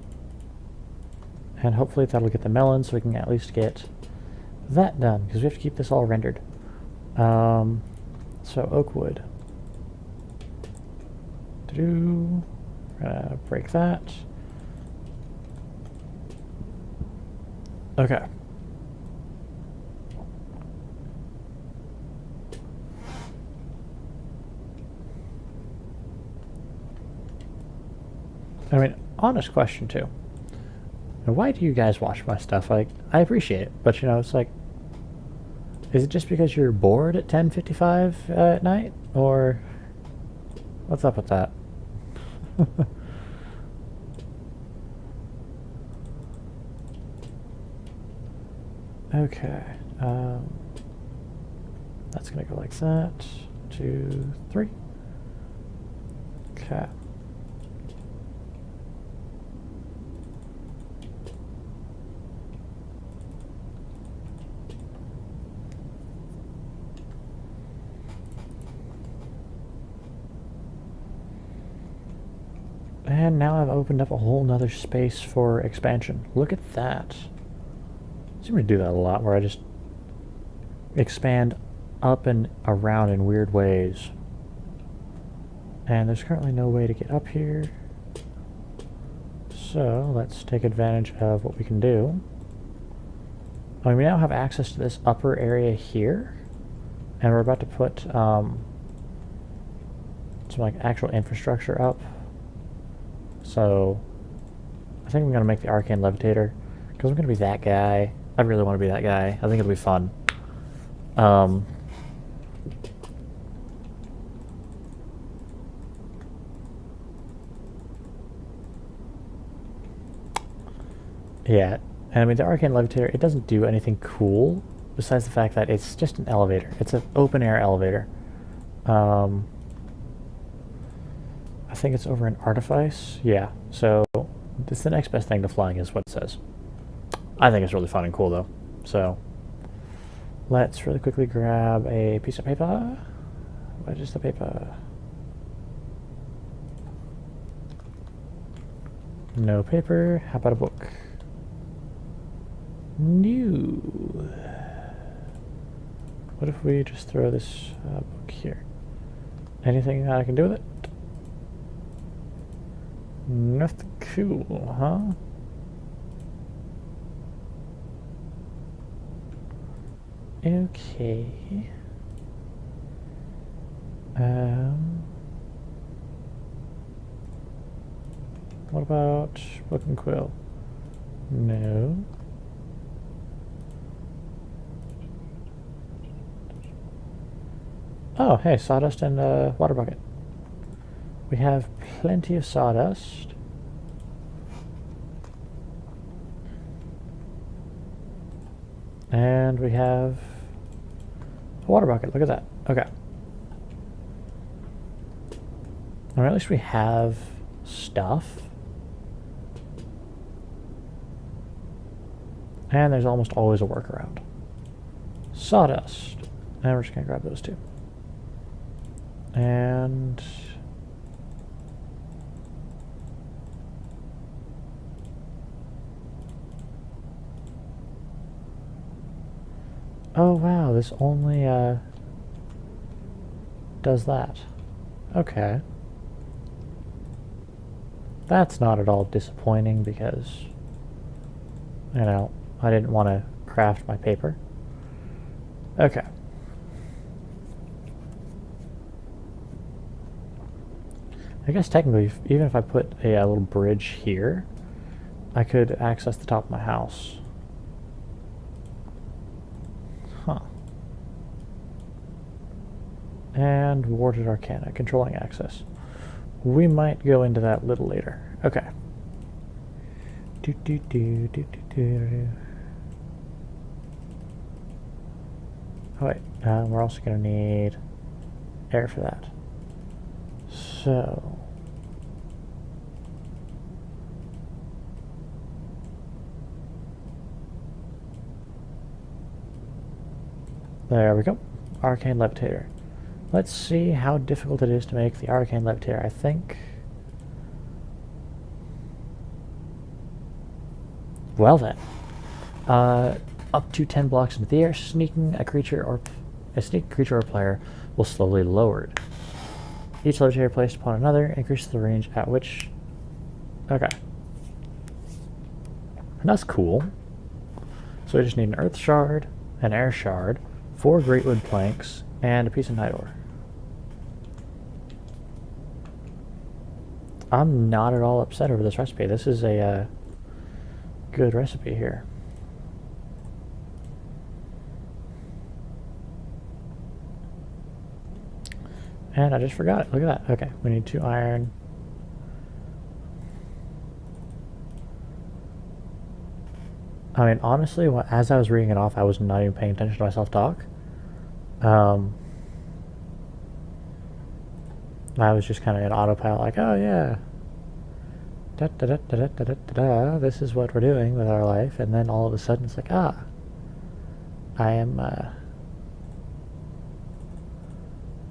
And hopefully that'll get the melon, so we can at least get that done, because we have to keep this all rendered. So oak wood. Break that. Okay. I mean, honest question too. Why do you guys watch my stuff? Like, I appreciate it, but you know, it's like, is it just because you're bored at 10:55 at night, or what's up with that? Okay, that's gonna go like that. 2, 3. Okay. And now I've opened up a whole nother space for expansion. Look at that. I seem to do that a lot, where I just expand up and around in weird ways. And there's currently no way to get up here. So let's take advantage of what we can do. I mean, we now have access to this upper area here. And we're about to put some like actual infrastructure up. So I think I'm going to make the Arcane Levitator because I'm going to be that guy. I really want to be that guy. I think it'll be fun. Yeah, and I mean the Arcane Levitator, it doesn't do anything cool besides the fact that it's just an elevator. It's an open air elevator. I think it's over in Artifice. Yeah, so it's the next best thing to flying is what it says. I think it's really fun and cool though. So let's really quickly grab a piece of paper. What is the paper? No paper. How about a book? New. What if we just throw this book here? Anything that I can do with it? Nothing cool, huh? Okay. What about book and quill? No. Oh, hey, sawdust and a water bucket. We have plenty of sawdust. And we have a water bucket. Look at that. Okay. Or at least we have stuff. And there's almost always a workaround. Sawdust. And we're just going to grab those two. And oh wow, this only does that. Okay. That's not at all disappointing because, you know, I didn't want to craft my paper. Okay. I guess technically, even if I put a little bridge here, I could access the top of my house. Huh. And Warded Arcana, controlling access. We might go into that a little later. Okay. Oh wait, we're also going to need air for that. So there we go. Arcane Levitator. Let's see how difficult it is to make the Arcane Levitator. I think, well then, up to 10 blocks into the air, sneaking a creature or player will slowly lowered. Each levitator placed upon another increases the range at which... Okay. That's cool. So we just need an earth shard, an air shard, 4 greatwood planks, and a piece of night ore. I'm not at all upset over this recipe. This is a good recipe here. And I just forgot it. Look at that. Okay, we need 2 iron. I mean, honestly, as I was reading it off, I was not even paying attention to myself talk. I was just kind of in autopilot, like, oh yeah, da, da, da, da, da, da, da, da, this is what we're doing with our life. And then all of a sudden it's like, I am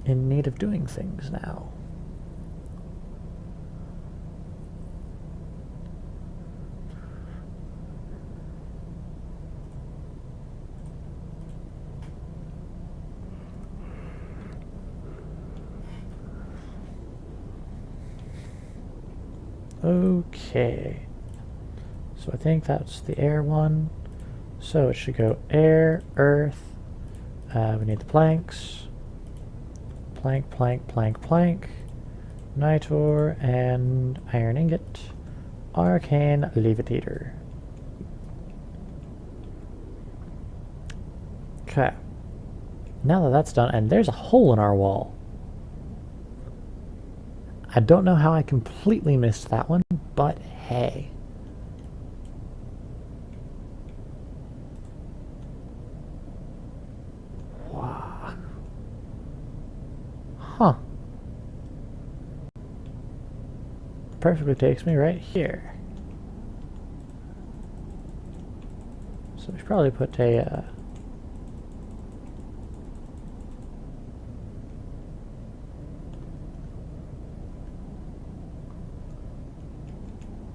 in need of doing things now. Okay, so I think that's the air one. So it should go air, earth, we need the planks. Plank, plank, plank, plank. Nitor and Iron Ingot. Arcane Levitator. Okay. Now that that's done, and there's a hole in our wall. I don't know how I completely missed that one, but hey. Wow. Huh. Perfectly takes me right here. So we should probably put a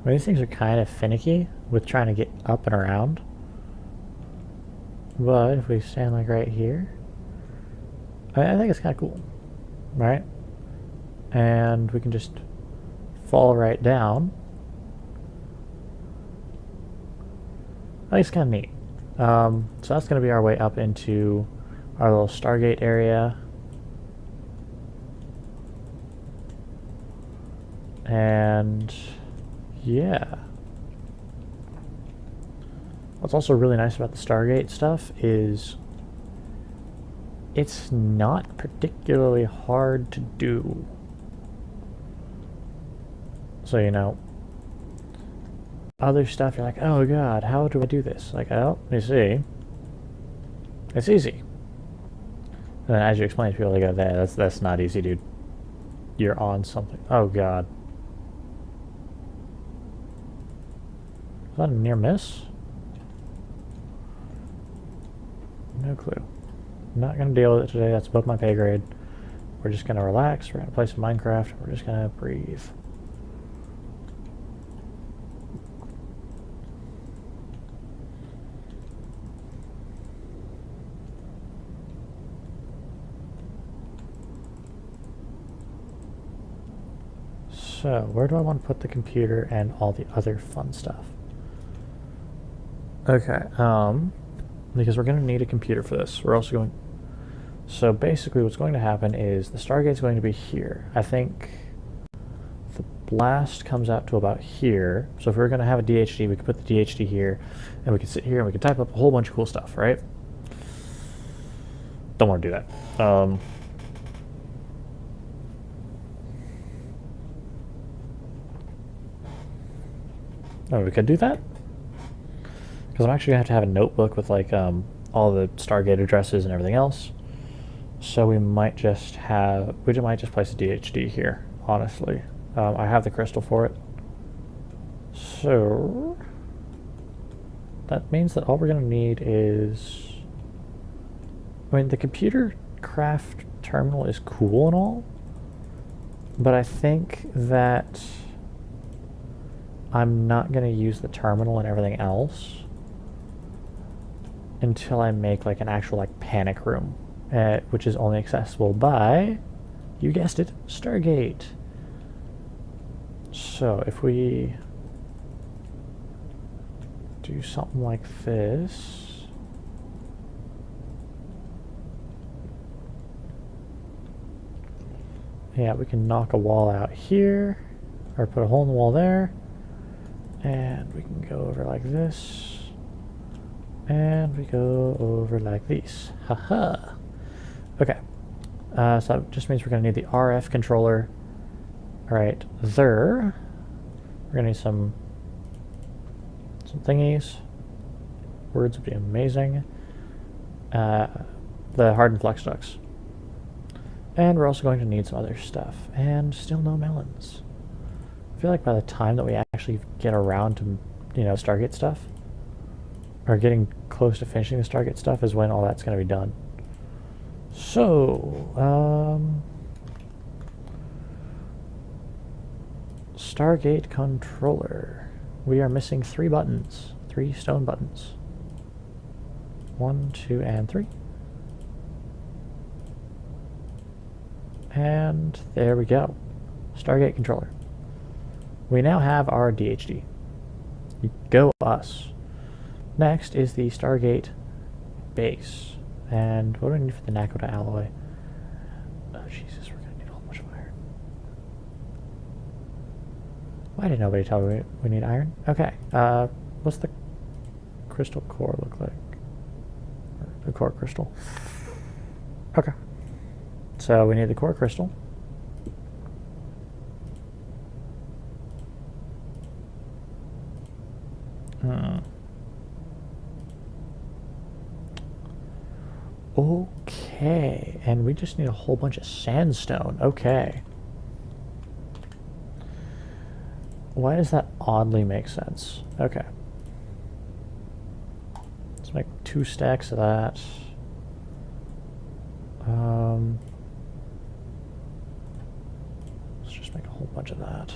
well, these things are kind of finicky with trying to get up and around. But if we stand like right here, I think it's kind of cool, right? And we can just fall right down. I think it's kind of neat. So that's going to be our way up into our little Stargate area. And yeah. What's also really nice about the Stargate stuff is it's not particularly hard to do. So, you know, other stuff you're like, oh god, how do I do this? Like, oh, you see, it's easy. And then as you explain to people, they go, that's not easy, dude. You're on something. Oh god. Is that a near miss? No clue. I'm not going to deal with it today. That's above my pay grade. We're just going to relax. We're going to play some Minecraft. We're just going to breathe. So, where do I want to put the computer and all the other fun stuff? Okay, because we're going to need a computer for this. We're also going... So basically what's going to happen is the Stargate's going to be here. I think the blast comes out to about here. So if we were going to have a DHD, we could put the DHD here, and we could sit here and we could type up a whole bunch of cool stuff, right? Don't want to do that. Oh, we could do that? Because I'm actually going to have a notebook with like all the Stargate addresses and everything else. So we might just place a DHD here, honestly. I have the crystal for it. So that means that all we're going to need is... I mean, the computer craft terminal is cool and all, but I think that I'm not going to use the terminal and everything else until I make like an actual like panic room, which is only accessible by, you guessed it, Stargate. So if we do something like this, yeah, we can knock a wall out here, or put a hole in the wall there. And we can go over like this. And we go over like this. Haha. Okay. So that just means we're going to need the RF controller. Alright, there. We're going to need some thingies. Words would be amazing. The hardened flux ducts. And we're also going to need some other stuff. And still no melons. I feel like by the time that we actually get around to, you know, Stargate stuff, or getting close to finishing the Stargate stuff, is when all that's going to be done. So, Stargate controller. We are missing 3 buttons. 3 stone buttons. 1, 2, and 3. And there we go. Stargate controller. We now have our DHD. Go us. Next is the Stargate base. And what do I need for the Nakoda alloy? Oh Jesus, we're gonna need a whole bunch of iron. Why did nobody tell me we need iron? Okay. What's the crystal core look like? Or the core crystal. Okay. So we need the core crystal. Okay, and we just need a whole bunch of sandstone. Okay. Why does that oddly make sense? Okay. Let's make 2 stacks of that. Let's just make a whole bunch of that.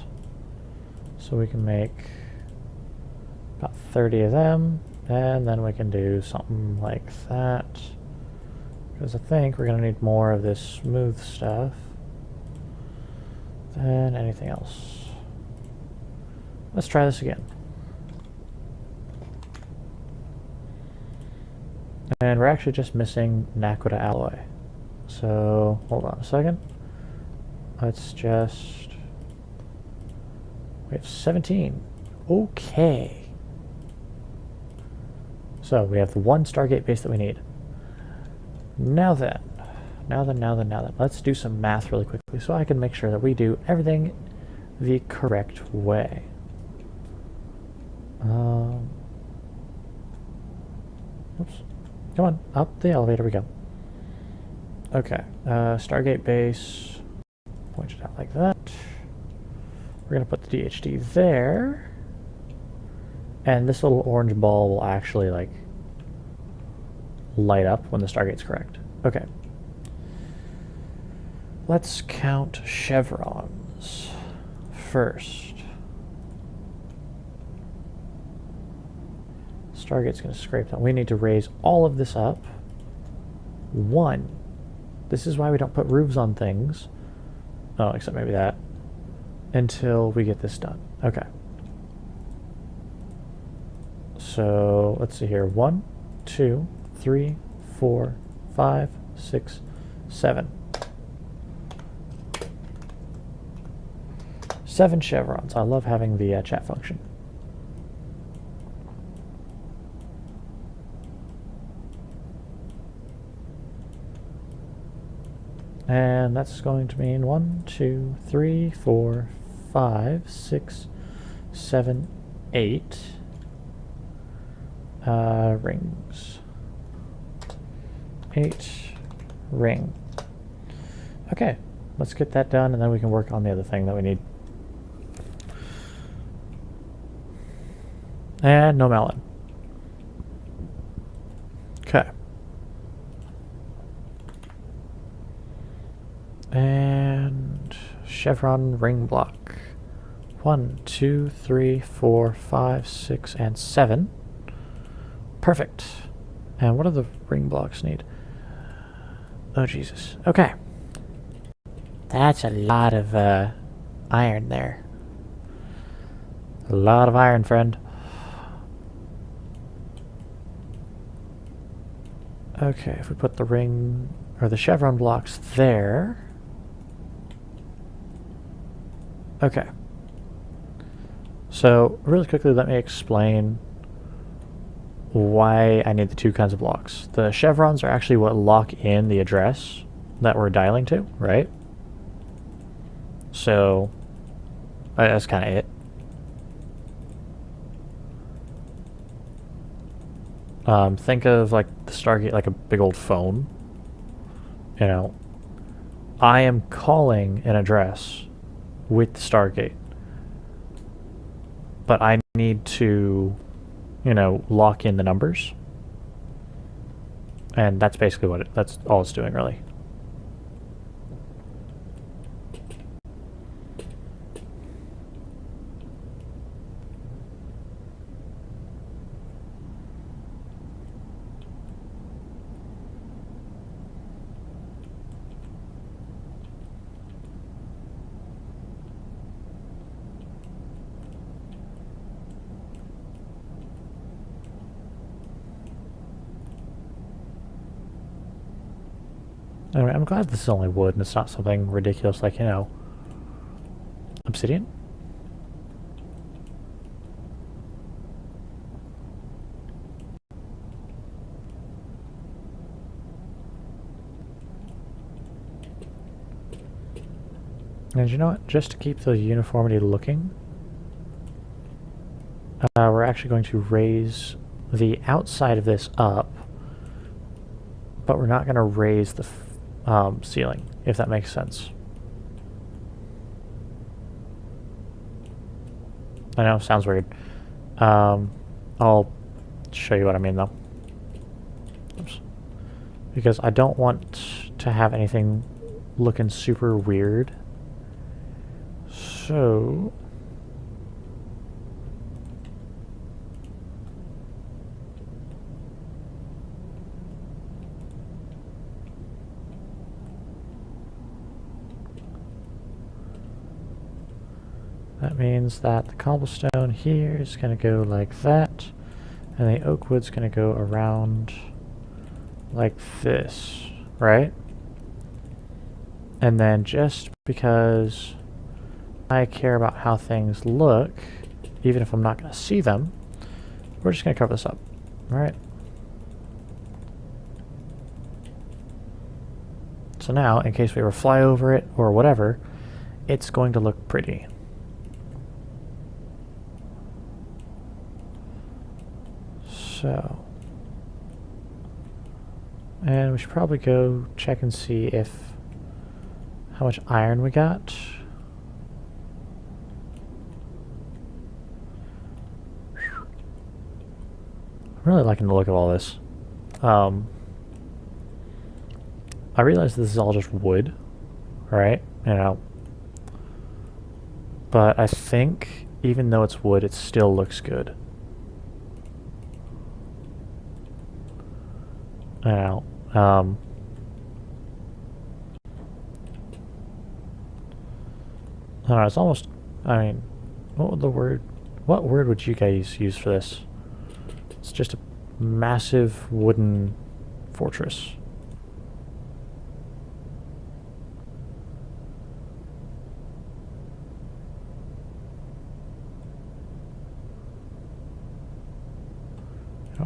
So we can make about 30 of them, and then we can do something like that. Because I think we're going to need more of this smooth stuff than anything else. Let's try this again. And we're actually just missing Naquita alloy. So, hold on a second. Let's just... We have 17. Okay. So, we have the 1 Stargate base that we need. Now then, let's do some math really quickly so I can make sure that we do everything the correct way. Oops. Come on, up the elevator we go. Okay, Stargate base, point it out like that. We're going to put the DHD there. And this little orange ball will actually, like, light up when the Stargate's correct. Okay. Let's count chevrons first. Stargate's going to scrape down. We need to raise all of this up. 1. This is why we don't put roofs on things. Oh, except maybe that. Until we get this done. Okay. So, let's see here. 1, 2, 3, 4, 5, 6, 7. 7 chevrons. I love having the chat function. And that's going to mean 1, 2, 3, 4, 5, 6, 7, 8 rings. 8 ring. Okay, let's get that done and then we can work on the other thing that we need. And no melon. Okay. And chevron ring block. 1, 2, 3, 4, 5, 6, and 7. Perfect. And what do the ring blocks need? Oh, Jesus. Okay. That's a lot of iron there. A lot of iron, friend. Okay, if we put the ring, or the chevron blocks there. Okay. So, really quickly, let me explain why I need the 2 kinds of blocks. The chevrons are actually what lock in the address that we're dialing to, right? So, that's kind of it. Think of like the Stargate like a big old phone. You know, I am calling an address with the Stargate, but I need to, you know, lock in the numbers, and that's basically what that's all it's doing, really. Anyway, I'm glad this is only wood and it's not something ridiculous like, you know, obsidian. And you know what? Just to keep the uniformity looking, we're actually going to raise the outside of this up, but we're not going to raise the ceiling, if that makes sense. I know, sounds weird. I'll show you what I mean, though. Oops. Because I don't want to have anything looking super weird. So... that means that the cobblestone here is going to go like that, and the oak wood's going to go around like this, right? And then just because I care about how things look, even if I'm not going to see them, we're just going to cover this up, right? So now, in case we ever fly over it or whatever, it's going to look pretty. So, and we should probably go check and see how much iron we got. I'm really liking the look of all this. I realize this is all just wood, right? You know, but I think even though it's wood, it still looks good. I don't know. I don't know, it's almost, I mean, what word would you guys use for this? It's just a massive wooden fortress.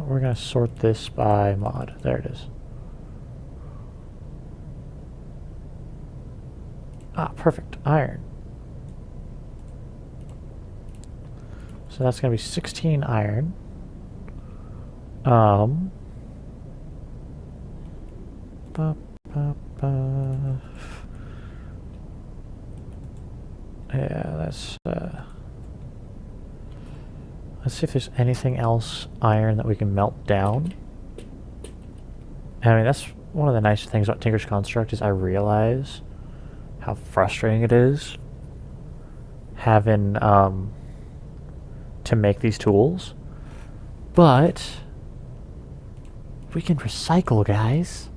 We're going to sort this by mod. There it is. Ah, perfect. Iron. So that's going to be 16 iron. Yeah, that's let's see if there's anything else iron that we can melt down. I mean, that's one of the nice things about Tinker's Construct is I realize how frustrating it is having to make these tools. But we can recycle, guys.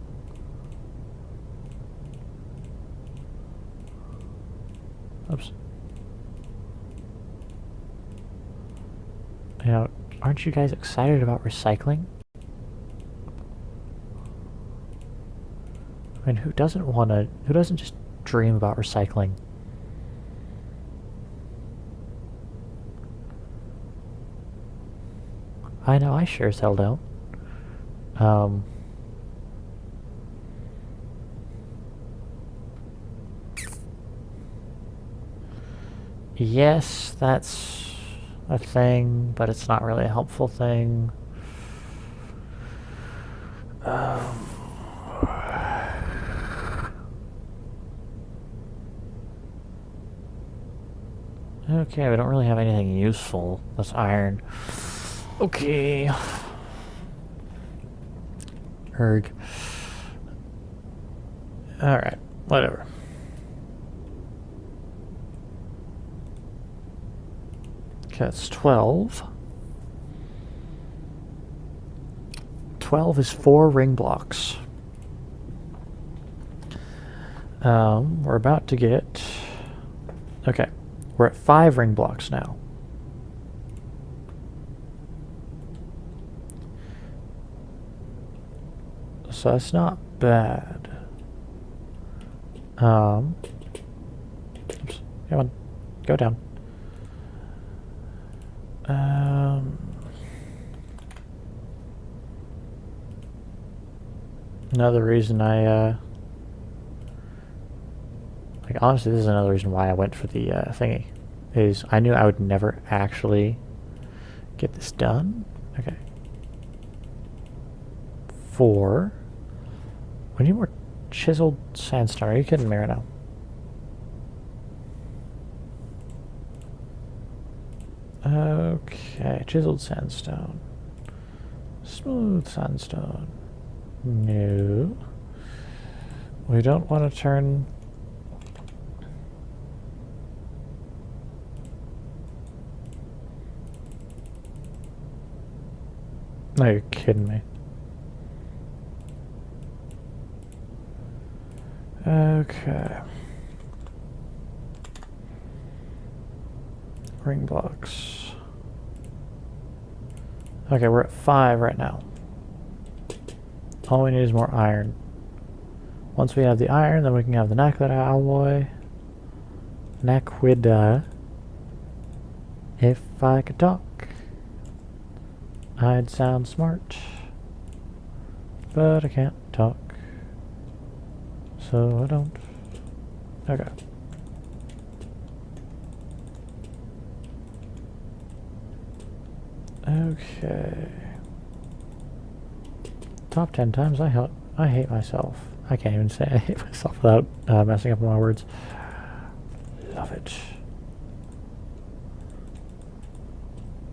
Oops. You know, aren't you guys excited about recycling? I mean, who doesn't just dream about recycling? I know, I sure as hell don't. Yes, that's a thing, but it's not really a helpful thing. Okay, we don't really have anything useful. That's iron. Okay. Erg. Alright, whatever. Okay, that's 12. 12 is 4 ring blocks. We're about to get... Okay, we're at 5 ring blocks now. So that's not bad. Oops, come on, go down. Another reason I Like, honestly, this is another reason why I went for the thingy. Is I knew I would never actually get this done. Okay. 4. We need more chiseled sandstone. Are you kidding me right now? Okay, chiseled sandstone. Smooth sandstone. No. We don't want to turn... No, you're kidding me. Okay. Ring blocks. Okay, we're at 5 right now. All we need is more iron. Once we have the iron, then we can have the Naquita alloy. Naquita. If I could talk, I'd sound smart. But I can't talk. So I don't. Okay. Okay. Top 10 times I hate myself. I can't even say I hate myself without messing up my words. Love it.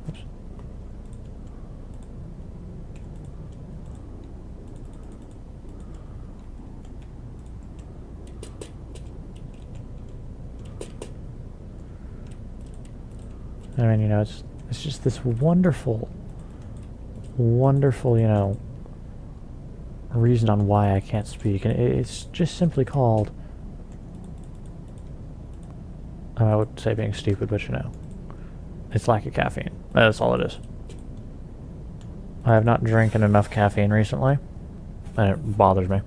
Oops. I mean, you know, it's just this wonderful, wonderful, you know, reason on why I can't speak, and it's just simply called, I would say being stupid, but you know, it's lack of caffeine. That's all it is. I have not drinking enough caffeine recently, and it bothers me.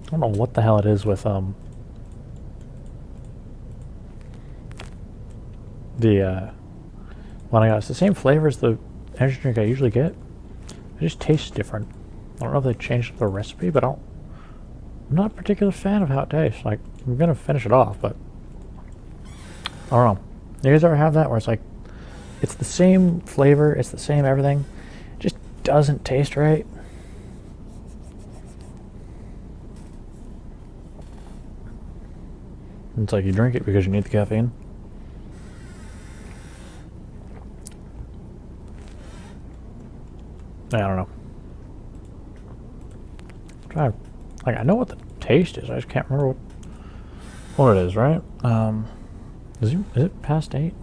I don't know what the hell it is with when I got it's the same flavor as the energy drink I usually get. It just tastes different. I don't know if they changed the recipe, but I'm not a particular fan of how it tastes. Like, I'm gonna finish it off, but I don't know. You guys ever have that where it's like it's the same flavor, it's the same everything, it just doesn't taste right? It's like you drink it because you need the caffeine. I don't know. Like, I know what the taste is. I just can't remember what it is. Right? Is it past 8?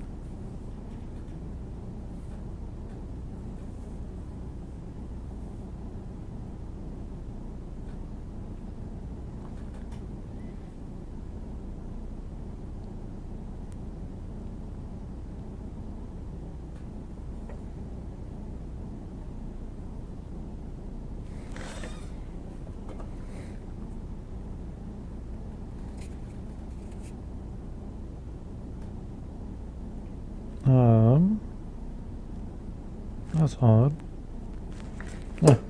That's odd.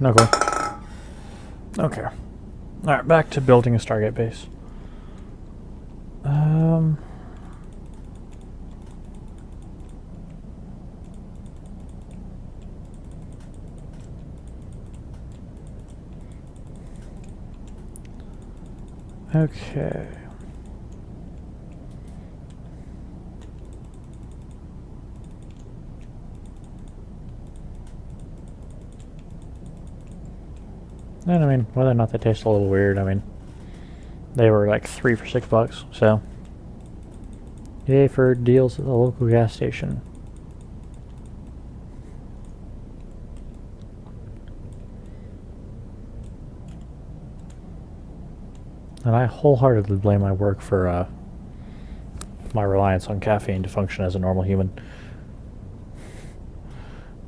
No clue. Okay. Alright, back to building a Stargate base. Okay. And I mean, whether or not they taste a little weird, I mean, they were like 3 for $6, so yay for deals at the local gas station. And I wholeheartedly blame my work for my reliance on caffeine to function as a normal human.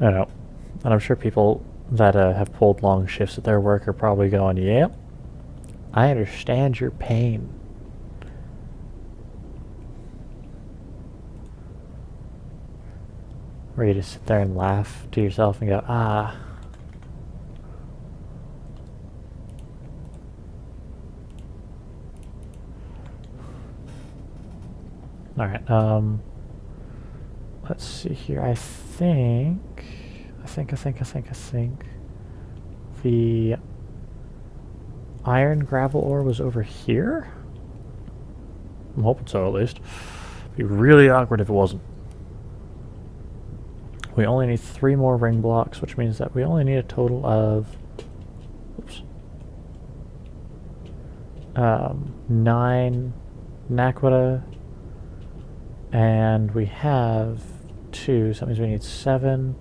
I know. And I'm sure people that have pulled long shifts at their work are probably going, yep, I understand your pain. Where you just sit there and laugh to yourself and go, ah. Alright, let's see here. I think the iron gravel ore was over here? I'm hoping so, at least. It'd be really awkward if it wasn't. We only need 3 more ring blocks, which means that we only need a total of... Oops. 9 Naquita, and we have 2, so that means we need 7.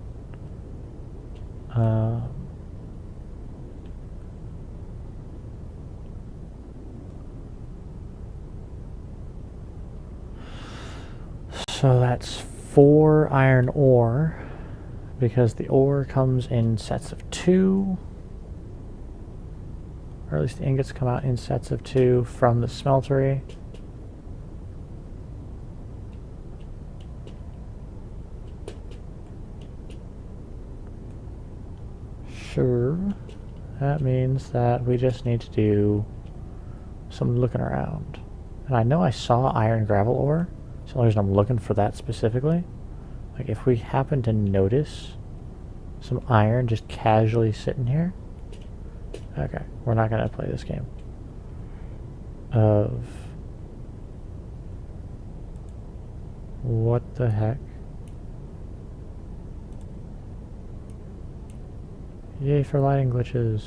So that's 4 iron ore, because the ore comes in sets of 2, or at least the ingots come out in sets of 2 from the smeltery. Sure, that means that we just need to do some looking around. And I know I saw iron gravel ore. That's the only reason I'm looking for that specifically. Like, if we happen to notice some iron just casually sitting here, okay, we're not gonna play this game of what the heck. Yay for lighting glitches.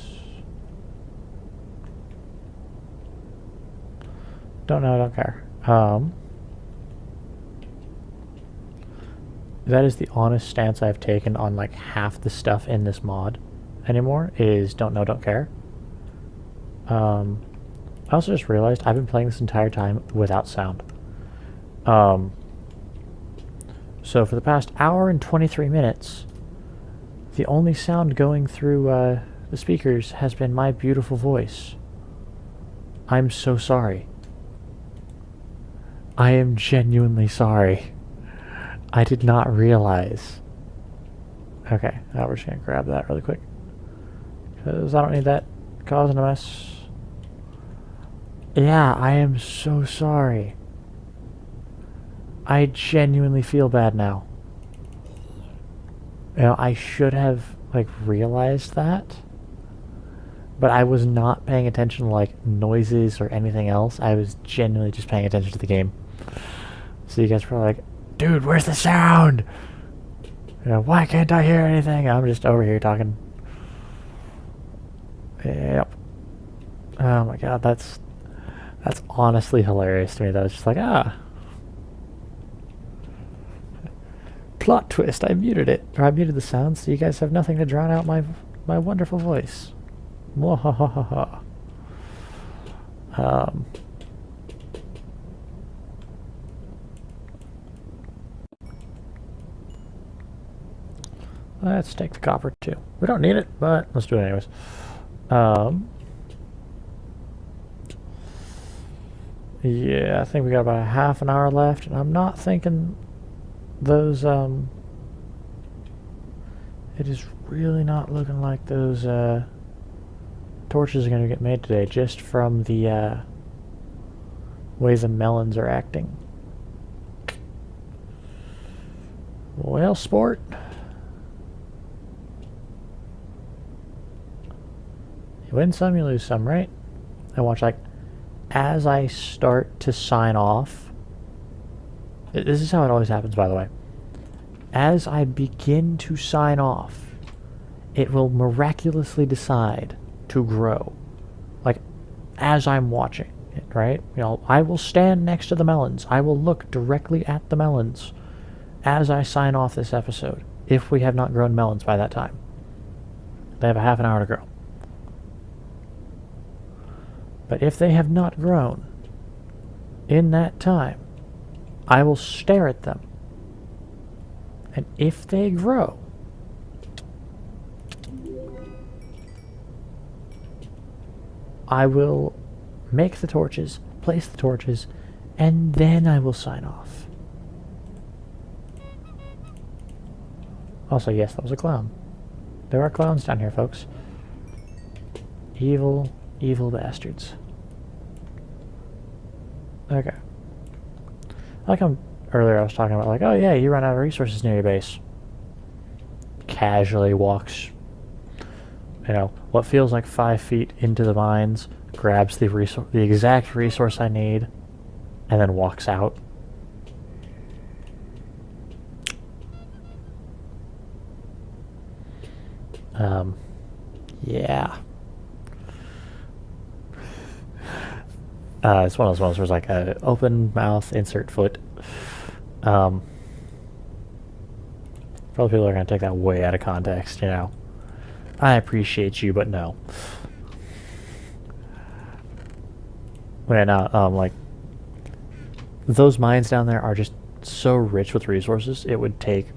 Don't know, don't care. That is the honest stance I've taken on like half the stuff in this mod anymore, is don't know, don't care. I also just realized I've been playing this entire time without sound. So for the past hour and 23 minutes, the only sound going through the speakers has been my beautiful voice. I'm so sorry. I am genuinely sorry. I did not realize. Okay, now we're just gonna grab that really quick, because I don't need that causing a mess. Yeah, I am so sorry. I genuinely feel bad now. You know, I should have, like, realized that, but I was not paying attention to, like, noises or anything else. I was genuinely just paying attention to the game. So you guys were probably like, dude, where's the sound? You know, why can't I hear anything? I'm just over here talking. Yep. Oh my god, that's honestly hilarious to me. That was just like, plot twist, I muted it. Or I muted the sound so you guys have nothing to drown out my wonderful voice. Mwahahaha. Let's take the copper too. We don't need it, but let's do it anyways. Yeah, I think we got about a half an hour left, and I'm not thinking those, it is really not looking like those, torches are going to get made today, just from the, way the melons are acting. Well, sport. You win some, you lose some, right? And watch, like, as I start to sign off, this is how it always happens, by the way. As I begin to sign off, it will miraculously decide to grow. Like, as I'm watching it, right? You know, I will stand next to the melons. I will look directly at the melons as I sign off this episode, if we have not grown melons by that time. They have a half an hour to grow. But if they have not grown in that time, I will stare at them. And if they grow, I will make the torches, place the torches, and then I will sign off. Also, yes, that was a clown. There are clowns down here, folks. Evil, evil bastards. Okay. Like earlier I was talking about, like, oh yeah, you run out of resources near your base. Casually walks, what feels like 5 feet into the mines, grabs the exact resource I need, and then walks out. Yeah. It's one of those ones where it's like a open mouth, insert foot. Probably people are going to take that way out of context, I appreciate you, but no. Right now, like, those mines down there are just so rich with resources, it would take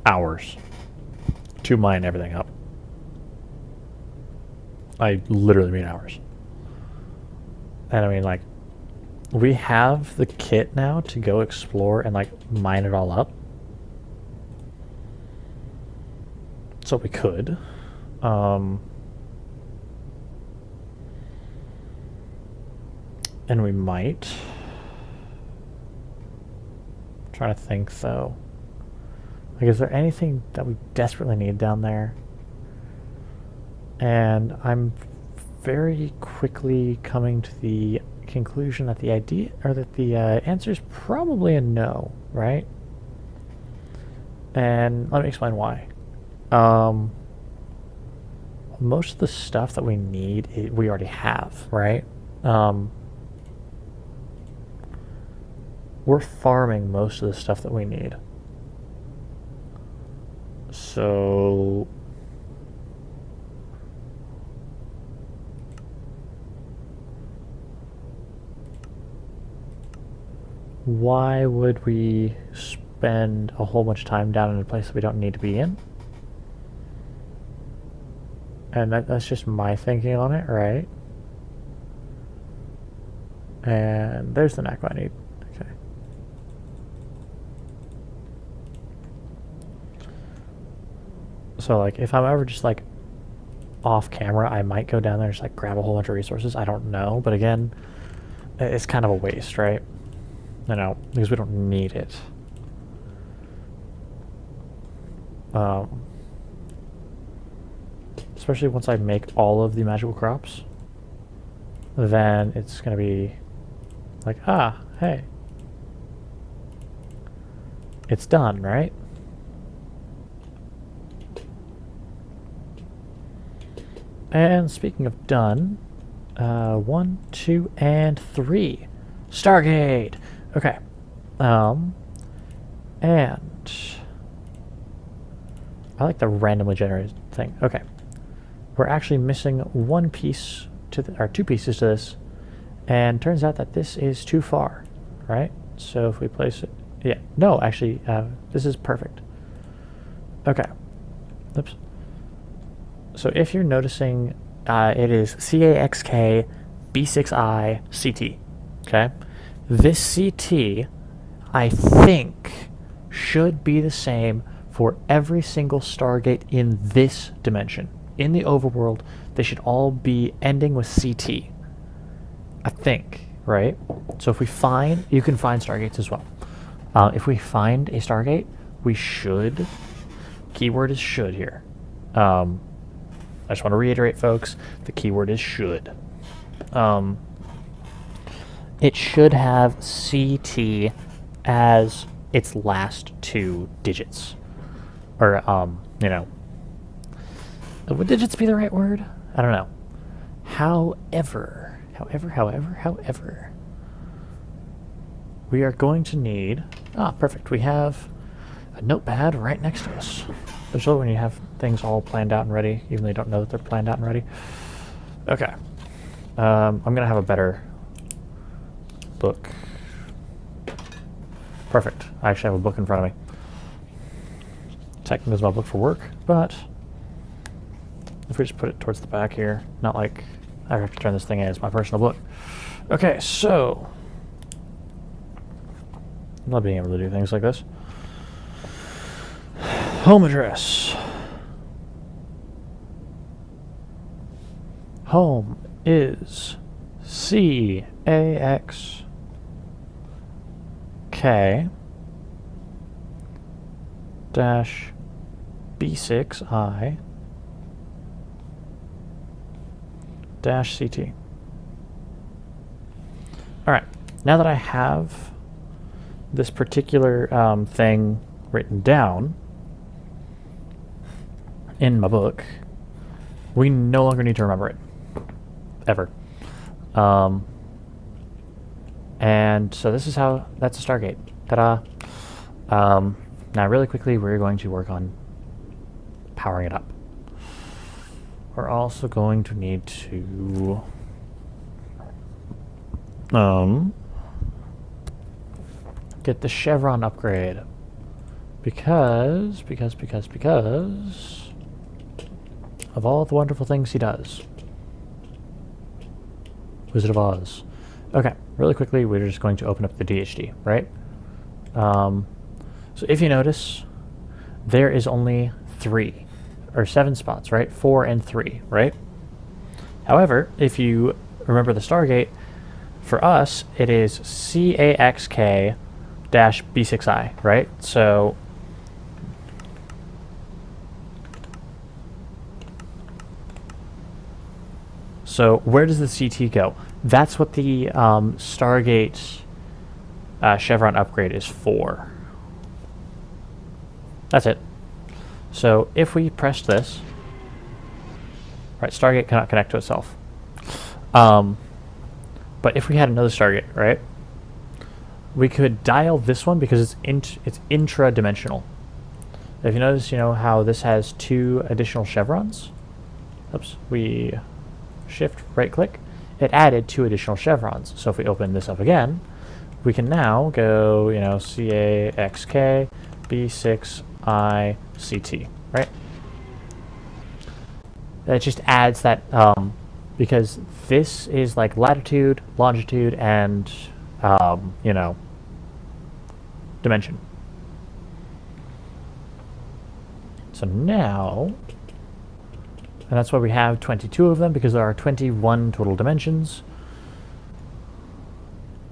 hours to mine everything up. I literally mean hours. And I mean, like, we have the kit now to go explore and, like, mine it all up. So we could. And we might. I'm trying to think, though. Like, is there anything that we desperately need down there? And I'm very quickly coming to the conclusion that the answer is probably a no, right? And let me explain why. Most of the stuff that we need, we already have, right? We're farming most of the stuff that we need. So why would we spend a whole bunch of time down in a place that we don't need to be in? And that's just my thinking on it, right? And there's the macro I need. Okay. So, like, if I'm ever just, like, off camera, I might go down there and just, like, grab a whole bunch of resources. I don't know. But again, it's kind of a waste, right? Because we don't need it. Especially once I make all of the magical crops, then it's going to be like, hey. It's done, right? And speaking of done, 1, 2, and 3. Stargate! Okay. And I like the randomly generated thing. Okay. We're actually missing one piece or 2 pieces to this, and turns out that this is too far, right? So if we place it, yeah, no, actually, this is perfect. Okay. Oops. So if you're noticing, it is CAXK B6I CT. Okay. This CT, I think, should be the same for every single Stargate in this dimension. In the overworld, they should all be ending with CT. I think, right? So if we find, you can find Stargates as well. If we find a Stargate, we should, keyword is should here. I just want to reiterate, folks, the keyword is should. It should have CT as its last 2 digits. Or, would digits be the right word? I don't know. However, we are going to need... perfect. We have a notepad right next to us. There's when you have things all planned out and ready, even though you don't know that they're planned out and ready. Okay. I'm going to have a better book. Perfect. I actually have a book in front of me. Technically, it's my book for work, but if we just put it towards the back here, not like I have to turn this thing in, it's my personal book. Okay, so I love being able to do things like this. Home address. Home is CAXK K dash B6I dash CT. Alright, now that I have this particular thing written down in my book, we no longer need to remember it. Ever. And so this is how, that's a Stargate. Ta-da! Now really quickly, we're going to work on powering it up. We're also going to need to get the chevron upgrade because of all the wonderful things he does. Wizard of Oz. Okay, really quickly, we're just going to open up the DHD, right? So if you notice, there is only 7 spots, right? 4 and 3, right? However, if you remember the Stargate, for us, it is CAXK-B6I, right? So where does the CT go? That's what the Stargate chevron upgrade is for. That's it. So if we press this, right, Stargate cannot connect to itself. But if we had another Stargate, right, we could dial this one because it's intra-dimensional. If you notice, you know how this has 2 additional chevrons? Oops, we shift right-click. It added 2 additional chevrons. So if we open this up again, we can now go, you know, CAXK B6I CT, right? That just adds that, because this is like latitude, longitude, and, you know, dimension. So now, and that's why we have 22 of them, because there are 21 total dimensions.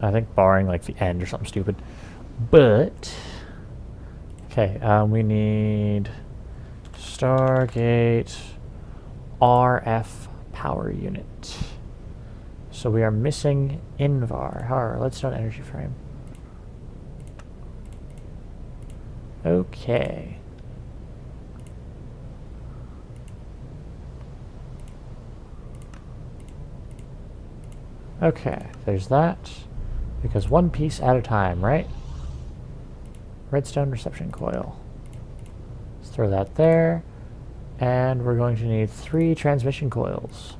I think barring like the end or something stupid. But, okay, we need Stargate RF power unit. So we are missing Invar. However, let's start energy frame. Okay. Okay, there's that. Because one piece at a time, right? Redstone reception coil. Let's throw that there. And we're going to need 3 transmission coils.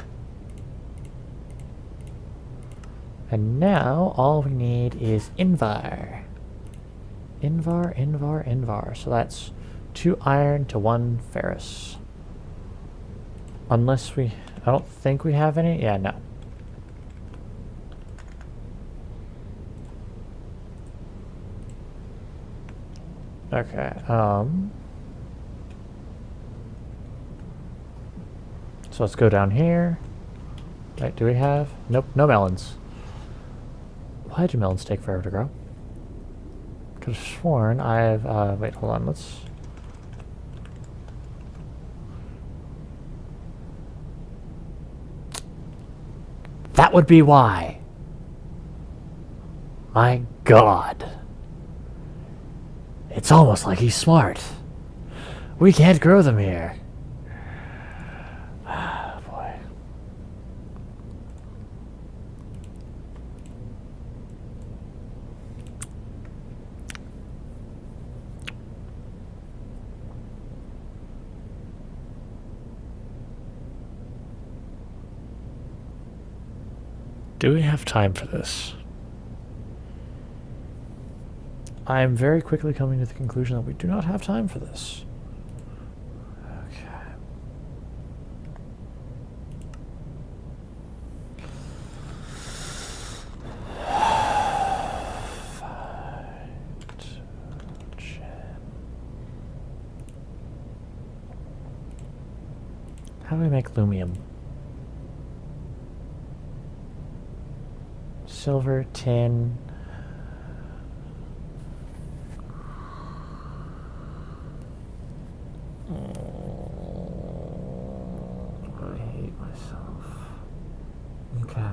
And now all we need is Invar. Invar. So that's 2 iron to 1 ferrous. Unless I don't think we have any. Yeah, no. Okay, so let's go down here. Right, do we have? Nope, no melons. Why do melons take forever to grow? Could have sworn I've, wait, hold on, let's... That would be why. My God. It's almost like he's smart. We can't grow them here. Ah, boy. Do we have time for this? I am very quickly coming to the conclusion that we do not have time for this. Okay. How do we make lumium? Silver, tin... Okay.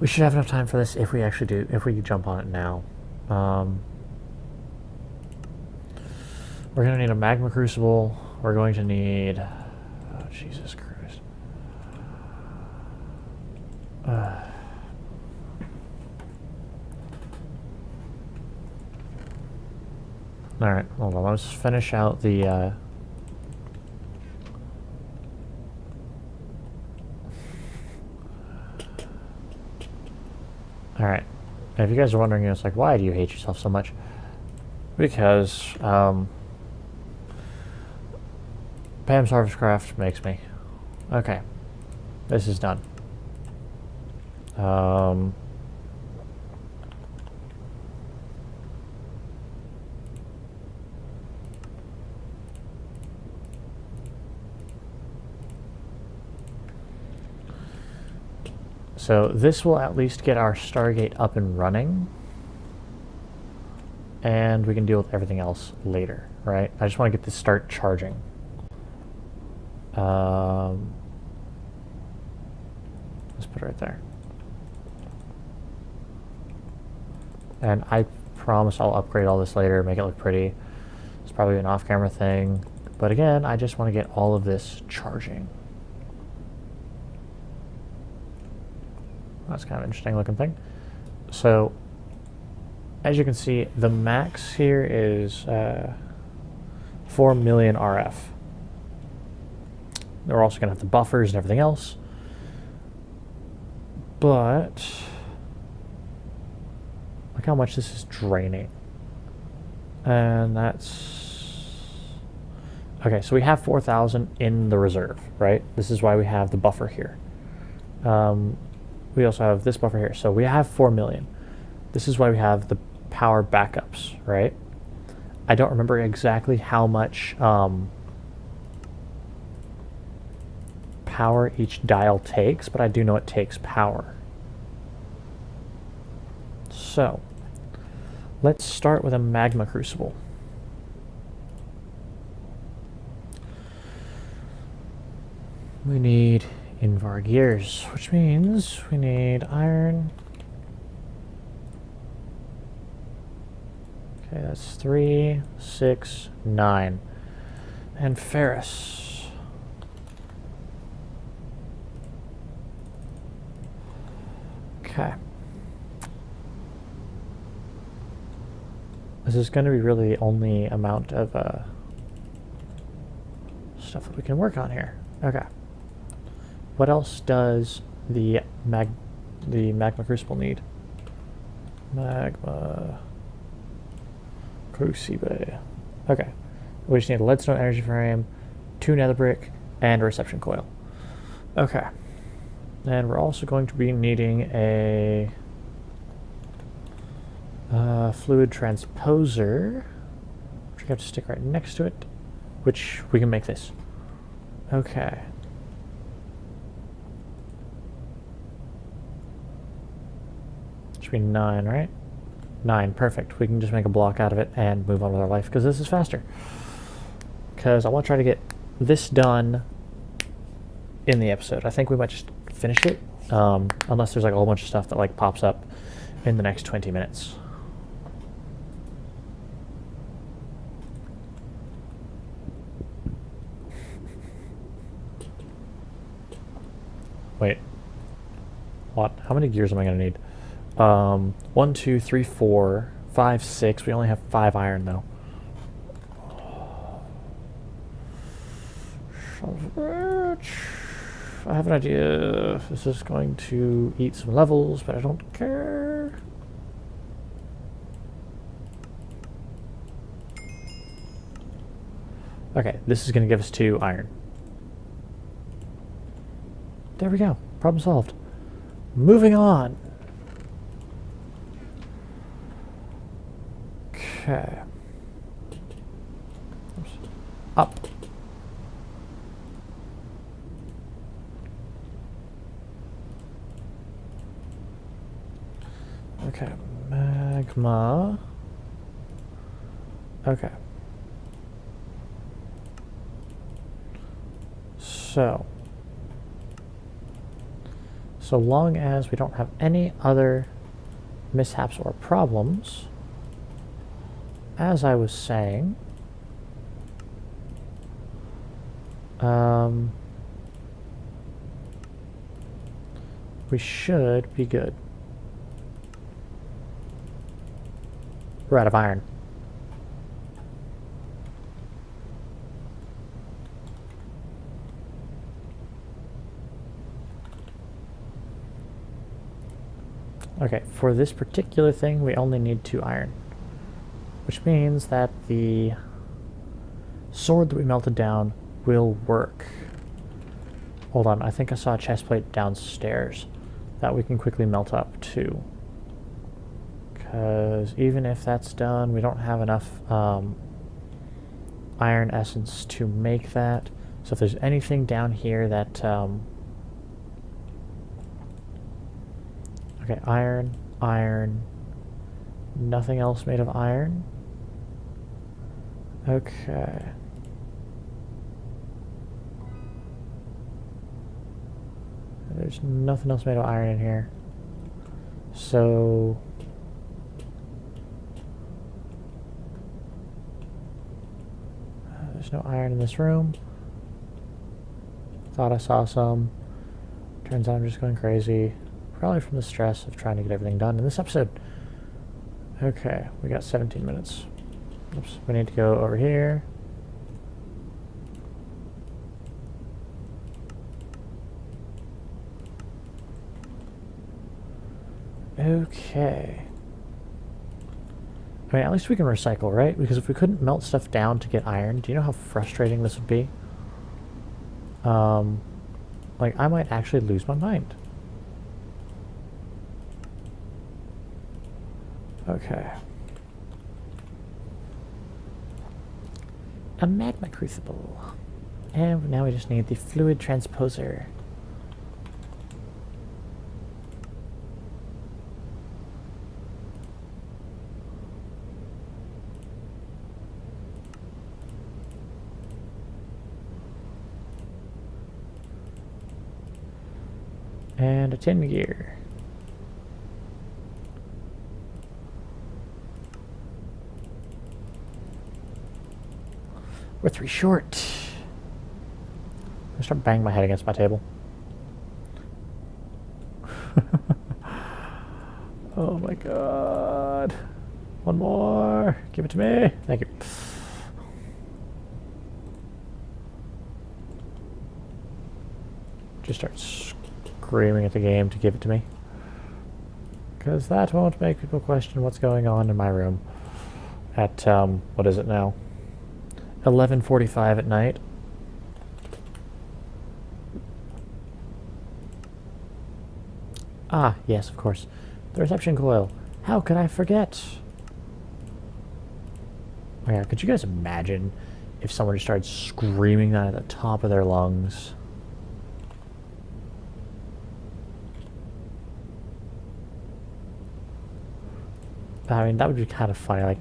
We should have enough time for this if we jump on it now. We're going to need a magma crucible. We're going to need... Oh, Jesus Christ. Alright, hold on. Let's finish out the... Alright. If you guys are wondering, it's like, why do you hate yourself so much? Because, Pam's Harvestcraft makes me. Okay. This is done. So this will at least get our Stargate up and running. And we can deal with everything else later, right? I just want to get this start charging. Let's put it right there. And I promise I'll upgrade all this later, make it look pretty. It's probably an off-camera thing. But again, I just want to get all of this charging. That's kind of an interesting looking thing. So, as you can see, the max here is 4 million RF. We're also going to have the buffers and everything else. But, look how much this is draining. And that's... Okay, so we have 4,000 in the reserve, right? This is why we have the buffer here. We also have this buffer here. So we have 4 million. This is why we have the power backups, right? I don't remember exactly how much power each dial takes, but I do know it takes power. So, let's start with a magma crucible. We need Invar gears, which means we need iron. Okay, that's 3, 6, 9. And ferrous. Okay. This is going to be really the only amount of stuff that we can work on here. Okay. What else does the magma crucible need? Magma crucible. Okay. We just need a leadstone energy frame, 2 nether brick, and a reception coil. Okay. And we're also going to be needing a fluid transposer, which we have to stick right next to it, which we can make this. Okay. Should be 9, right? 9, perfect. We can just make a block out of it and move on with our life, because this is faster. Because I want to try to get this done in the episode. I think we might just finish it, unless there's like a whole bunch of stuff that like pops up in the next 20 minutes. Wait. What? How many gears am I going to need? 1, 2, 3, 4, 5, 6. We only have 5 iron though. I have an idea if this is going to eat some levels, but I don't care. Okay, this is going to give us 2 iron. There we go. Problem solved. Moving on. Okay. Oops. Up. Okay, magma. Okay. So, So long as we don't have any other mishaps or problems, as I was saying, we should be good. We're out of iron. Okay, for this particular thing, we only need 2 iron, which means that the sword that we melted down will work. Hold on, I think I saw a chest plate downstairs that we can quickly melt up too. Because even if that's done, we don't have enough iron essence to make that. So if there's anything down here that... okay, iron, iron, nothing else made of iron. Okay. There's nothing else made of iron in here. So... there's no iron in this room. Thought I saw some. Turns out I'm just going crazy. Probably from the stress of trying to get everything done in this episode. Okay, we got 17 minutes. Oops, we need to go over here. Okay. I mean, at least we can recycle, right? Because if we couldn't melt stuff down to get iron, do you know how frustrating this would be? Like, I might actually lose my mind. Okay. A magma crucible. And now we just need the fluid transposer. And a tin gear. We're 3 short. I'm gonna start banging my head against my table. Oh my god. One more. Give it to me. Thank you. Just start screaming at the game to give it to me. Because that won't make people question what's going on in my room. At, what is it now? 11:45 at night. Ah, yes, of course. The reception coil. How could I forget? Oh yeah, could you guys imagine if someone just started screaming that at the top of their lungs? I mean, that would be kind of funny, like,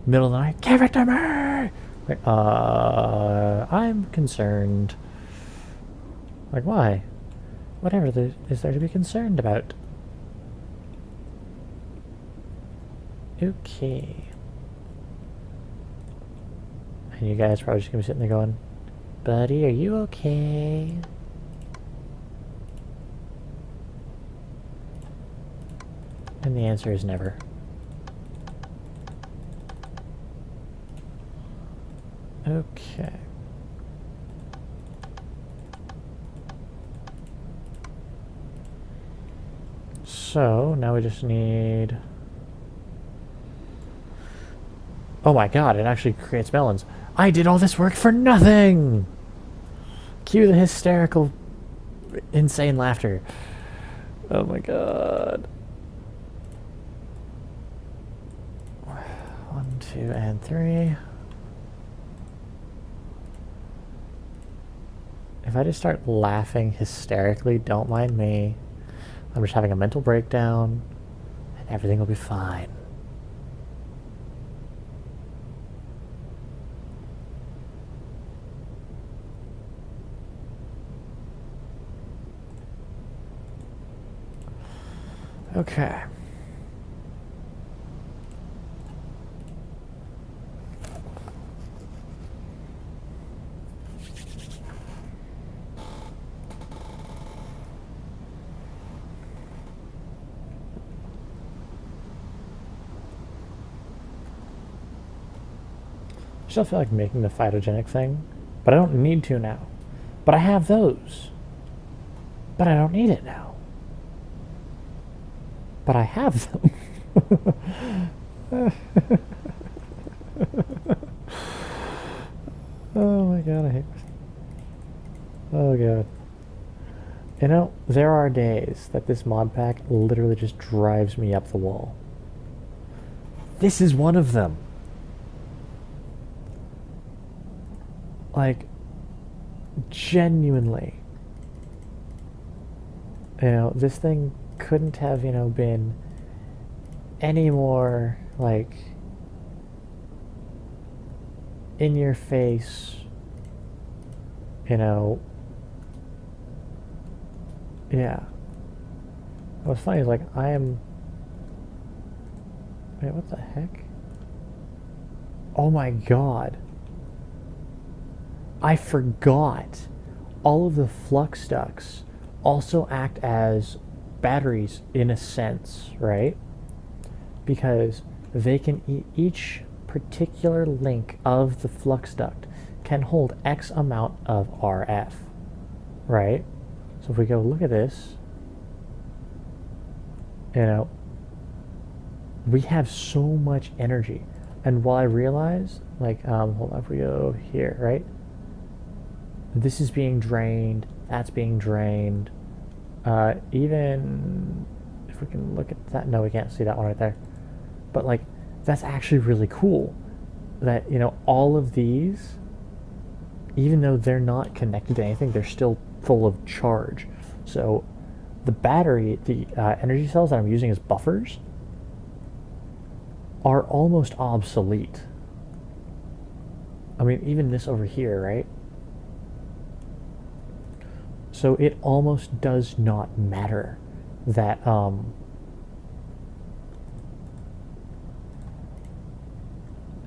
middle of the night, give it to me! Like, I'm concerned. Like, why? Whatever is there to be concerned about? Okay. And you guys are probably just gonna be sitting there going, buddy, are you okay? And the answer is never. Okay. So, now we just need... oh my god, it actually creates melons. I did all this work for nothing! Cue the hysterical, insane laughter. Oh my god. 1, 2, and 3. If I just start laughing hysterically, don't mind me. I'm just having a mental breakdown, and everything will be fine. Okay. I still feel like making the phytogenic thing, but I don't need to now. But I have those. But I don't need it now. But I have them. Oh my god, I hate myself. Oh god. You know, there are days that this mod pack literally just drives me up the wall. This is one of them. Like, genuinely. You know, this thing couldn't have, you know, been any more, like, in your face, you know. Yeah. What's funny is, like, I am... Wait, what the heck? Oh my god. I forgot. All of the flux ducts also act as batteries in a sense, right? Because they can each particular link of the flux duct can hold X amount of RF, right? So if we go look at this, you know, we have so much energy. And while I realize, like, hold on, if we go here, right? This is being drained, that's being drained. Even if we can look at that, no, we can't see that one right there. But like, that's actually really cool that, you know, all of these, even though they're not connected to anything, they're still full of charge. So the battery, the energy cells that I'm using as buffers are almost obsolete. I mean, even this over here, right? So it almost does not matter that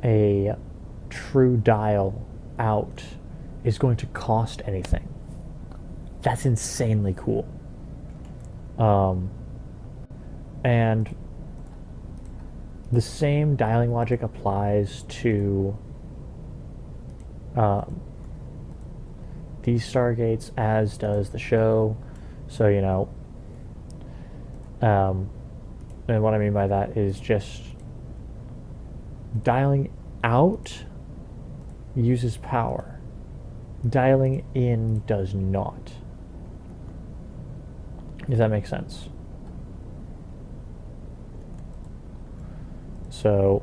a true dial out is going to cost anything. That's insanely cool. And the same dialing logic applies to these Stargates as does the show. So, you know, and what I mean by that is just dialing out uses power. Dialing in does not. Does that make sense? So,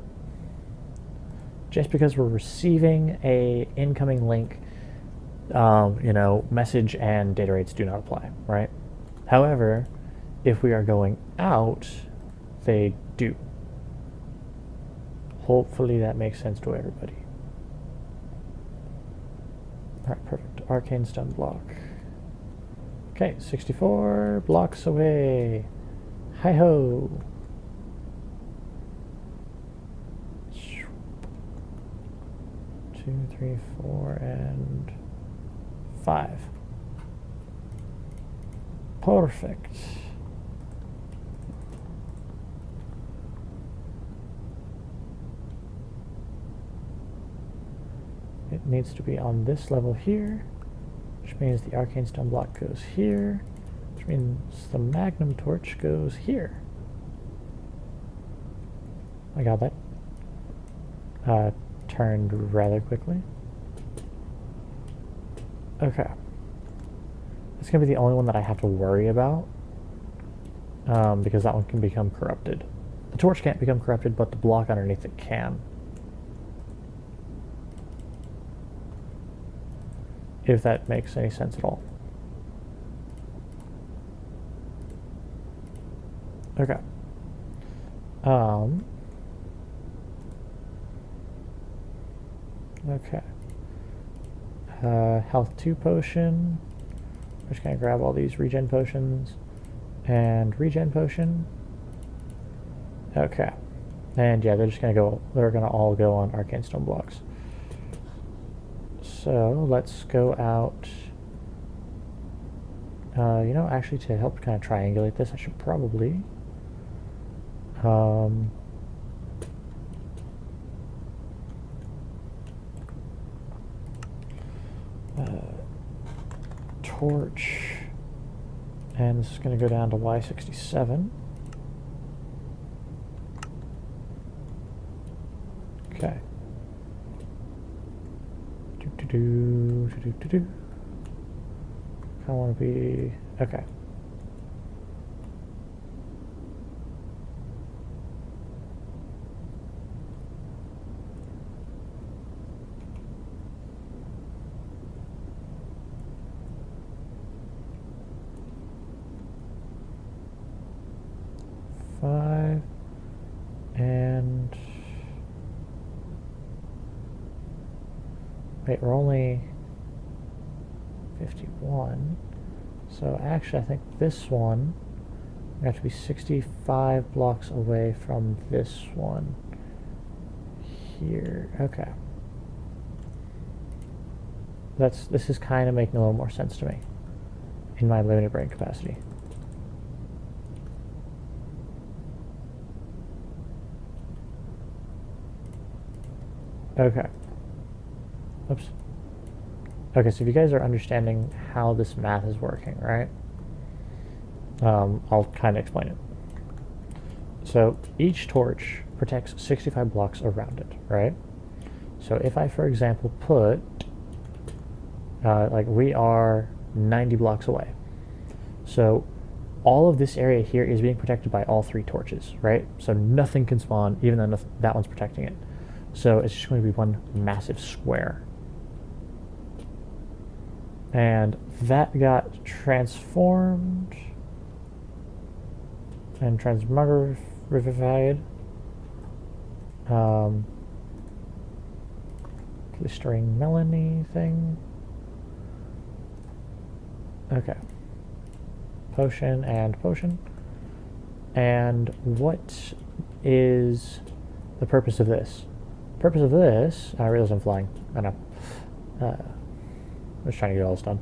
just because we're receiving a incoming link, you know, message and data rates do not apply, right? However, if we are going out, they do. Hopefully that makes sense to everybody. Alright, perfect. Arcane stun block. Okay, 64 blocks away. Hi-ho. 2, 3, 4, and 5. Perfect. It needs to be on this level here, which means the arcane stun block goes here, which means the magnum torch goes here. I got that. Turned rather quickly. Okay. It's going to be the only one that I have to worry about, because that one can become corrupted. The torch can't become corrupted, but the block underneath it can. If that makes any sense at all. Okay. Okay. Health 2 potion. We're just gonna grab all these regen potions. And regen potion. Okay. And yeah, they're gonna all go on arcane stone blocks. So let's go out. You know, actually, to help kind of triangulate this, I should probably torch, and this is going to go down to Y67. Okay. I want to be okay. Five and wait, we're only 51. So actually, I think this one we have to be 65 blocks away from this one here. Okay. This is kind of making a little more sense to me in my limited brain capacity. Okay. Oops. Okay, so if you guys are understanding how this math is working, right? I'll kind of explain it. So each torch protects 65 blocks around it, right? So if I, for example, put, like we are 90 blocks away. So all of this area here is being protected by all three torches, right? So nothing can spawn, even though that one's protecting it. So it's just going to be one massive square. And that got transformed and transmogrified. Blistering Melanie thing. Okay. Potion and potion. And what is the purpose of this? The purpose of this, I realize I'm flying. I know. I was trying to get all this done.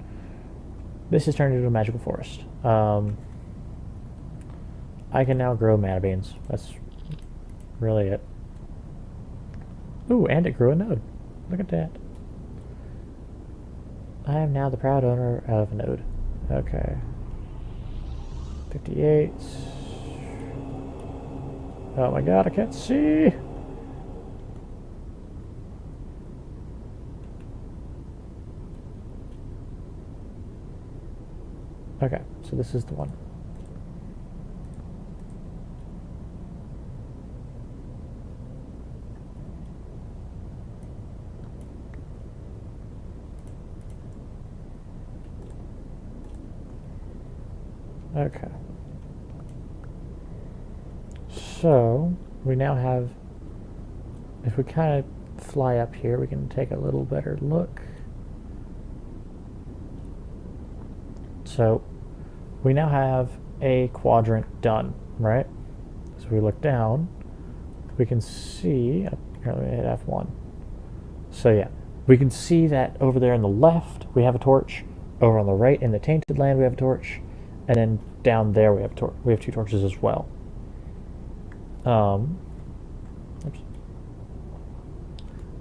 This is turned into a magical forest. I can now grow mana beans. That's really it. Ooh, and it grew a node. Look at that. I am now the proud owner of a node. Okay. 58. Oh my god, I can't see! Okay, so this is the one. Okay. So, we now have, if we kind of fly up here, we can take a little better look. So, we now have a quadrant done, right? So we look down, we can see, here, let me hit F1. So yeah, we can see that over there on the left, we have a torch. Over on the right, in the Tainted Land, we have a torch. And then down there, we have two torches as well. Oops.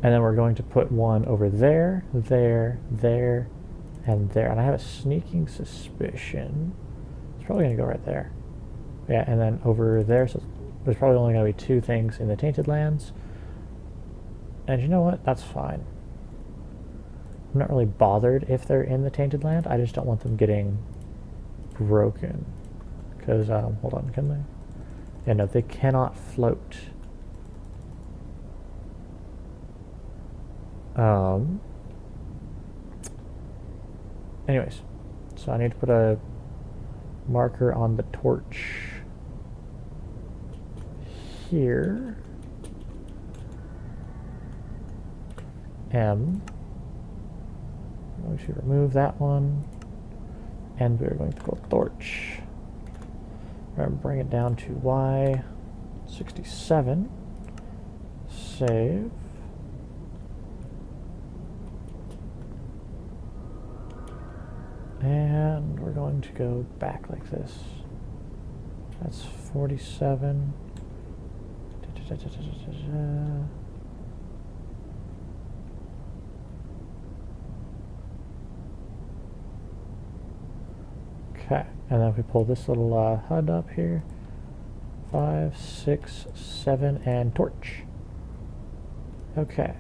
And then we're going to put one over there, there, there, and there. And I have a sneaking suspicion it's probably going to go right there. Yeah, and then over there, so there's probably only going to be two things in the Tainted Lands. And you know what? That's fine. I'm not really bothered if they're in the Tainted Land. I just don't want them getting broken. Because, hold on, can they? Yeah, no, they cannot float. Anyways, so I need to put a marker on the torch here. M. We should remove that one. And we're going to go torch. We're going to bring it down to Y. 67. Save. And we're going to go back like this. That's 47. Okay, and then if we pull this little HUD up here, 5, 6, 7, and torch. Okay.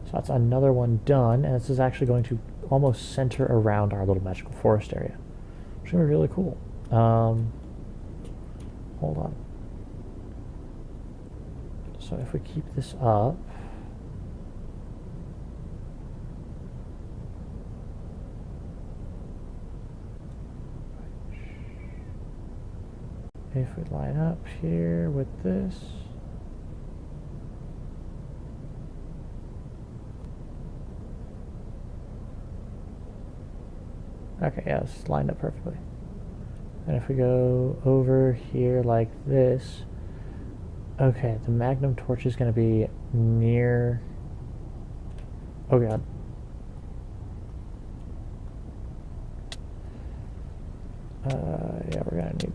So that's another one done, and this is actually going to almost center around our little magical forest area, which is going to be really cool. Hold on. So if we keep this up, if we line up here with this, okay, yeah, it's lined up perfectly. And if we go over here like this, okay, the magnum torch is going to be near, oh god. Yeah, we're going to need,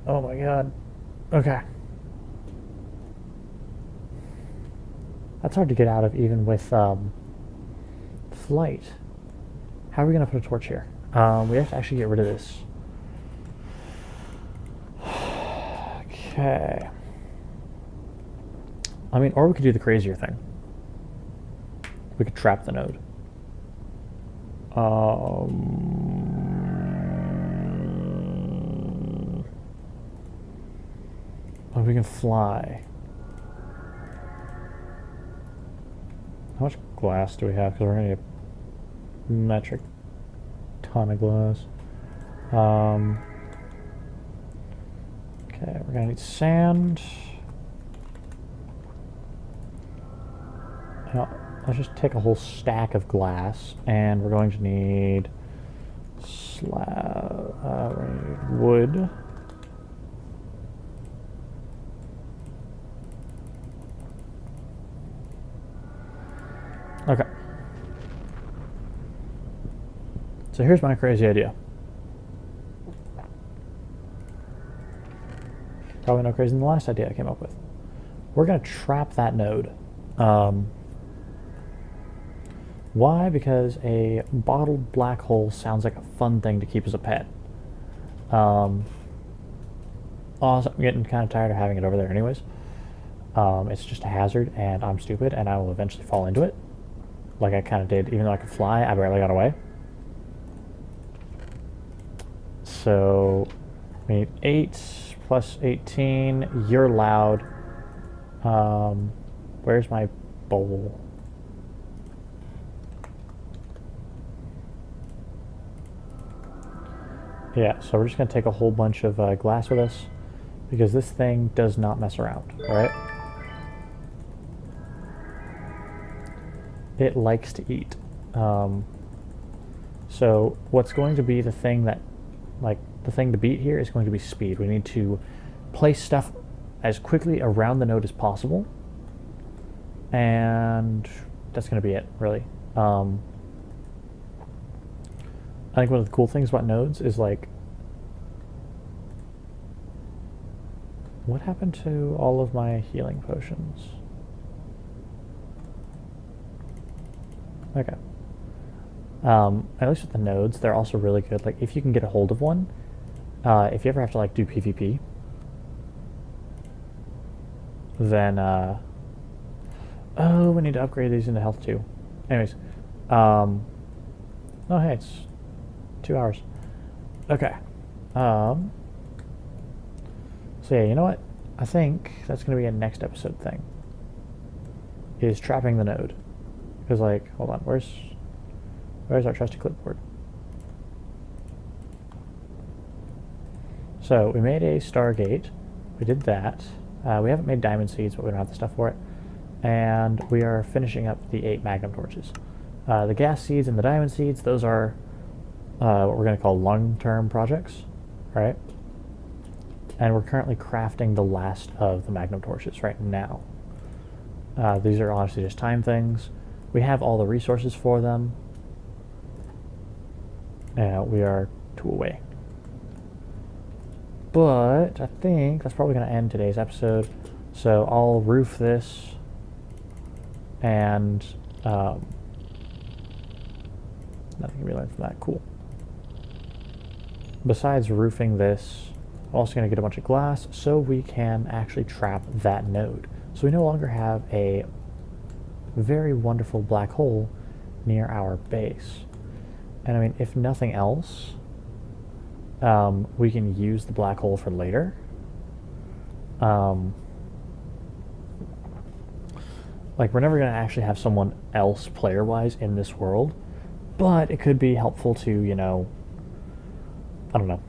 oh my god. Okay. That's hard to get out of even with flight. How are we going to put a torch here? We have to actually get rid of this. Okay. I mean, or we could do the crazier thing. We could trap the node. Oh, we can fly. How much glass do we have? Because we're going to need a metric ton of glass. Okay, we're going to need sand. Now, let's just take a whole stack of glass, and we're going to need we're going to need wood. Okay. So here's my crazy idea. Probably no crazier than the last idea I came up with. We're going to trap that node. Why? Because a bottled black hole sounds like a fun thing to keep as a pet. Also, I'm getting kind of tired of having it over there anyways. It's just a hazard, and I'm stupid, and I will eventually fall into it. Like I kind of did, even though I could fly, I barely got away. So, we need 8 plus 18. You're loud. Where's my bowl? Yeah, so we're just going to take a whole bunch of glass with us, because this thing does not mess around, alright? It likes to eat. So what's going to be the thing that, like, the thing to beat here is going to be speed. We need to place stuff as quickly around the node as possible, and that's going to be it, really. I think one of the cool things about nodes is, like, what happened to all of my healing potions? Okay. At least with the nodes, they're also really good. Like, if you can get a hold of one, if you ever have to, like, do PvP, then, oh, we need to upgrade these into health too. Anyways, oh, hey, it's 2 hours. Okay. So yeah, you know what? I think that's going to be a next episode thing. Is trapping the node. Because, like, hold on, where's our trusty clipboard? So we made a Stargate. We did that. We haven't made diamond seeds, but we don't have the stuff for it. And we are finishing up the 8 magnum torches. The gas seeds and the diamond seeds, those are what we're going to call long-term projects, right? And we're currently crafting the last of the magnum torches right now. These are honestly just time things. We have all the resources for them. We are 2 away. But I think that's probably going to end today's episode. So I'll roof this and nothing can be learned from that. Cool. Besides roofing this, I'm also going to get a bunch of glass so we can actually trap that node. So we no longer have a very wonderful black hole near our base. And I mean, if nothing else, we can use the black hole for later. Like, we're never going to actually have someone else player-wise in this world, but it could be helpful to, you know, I don't know.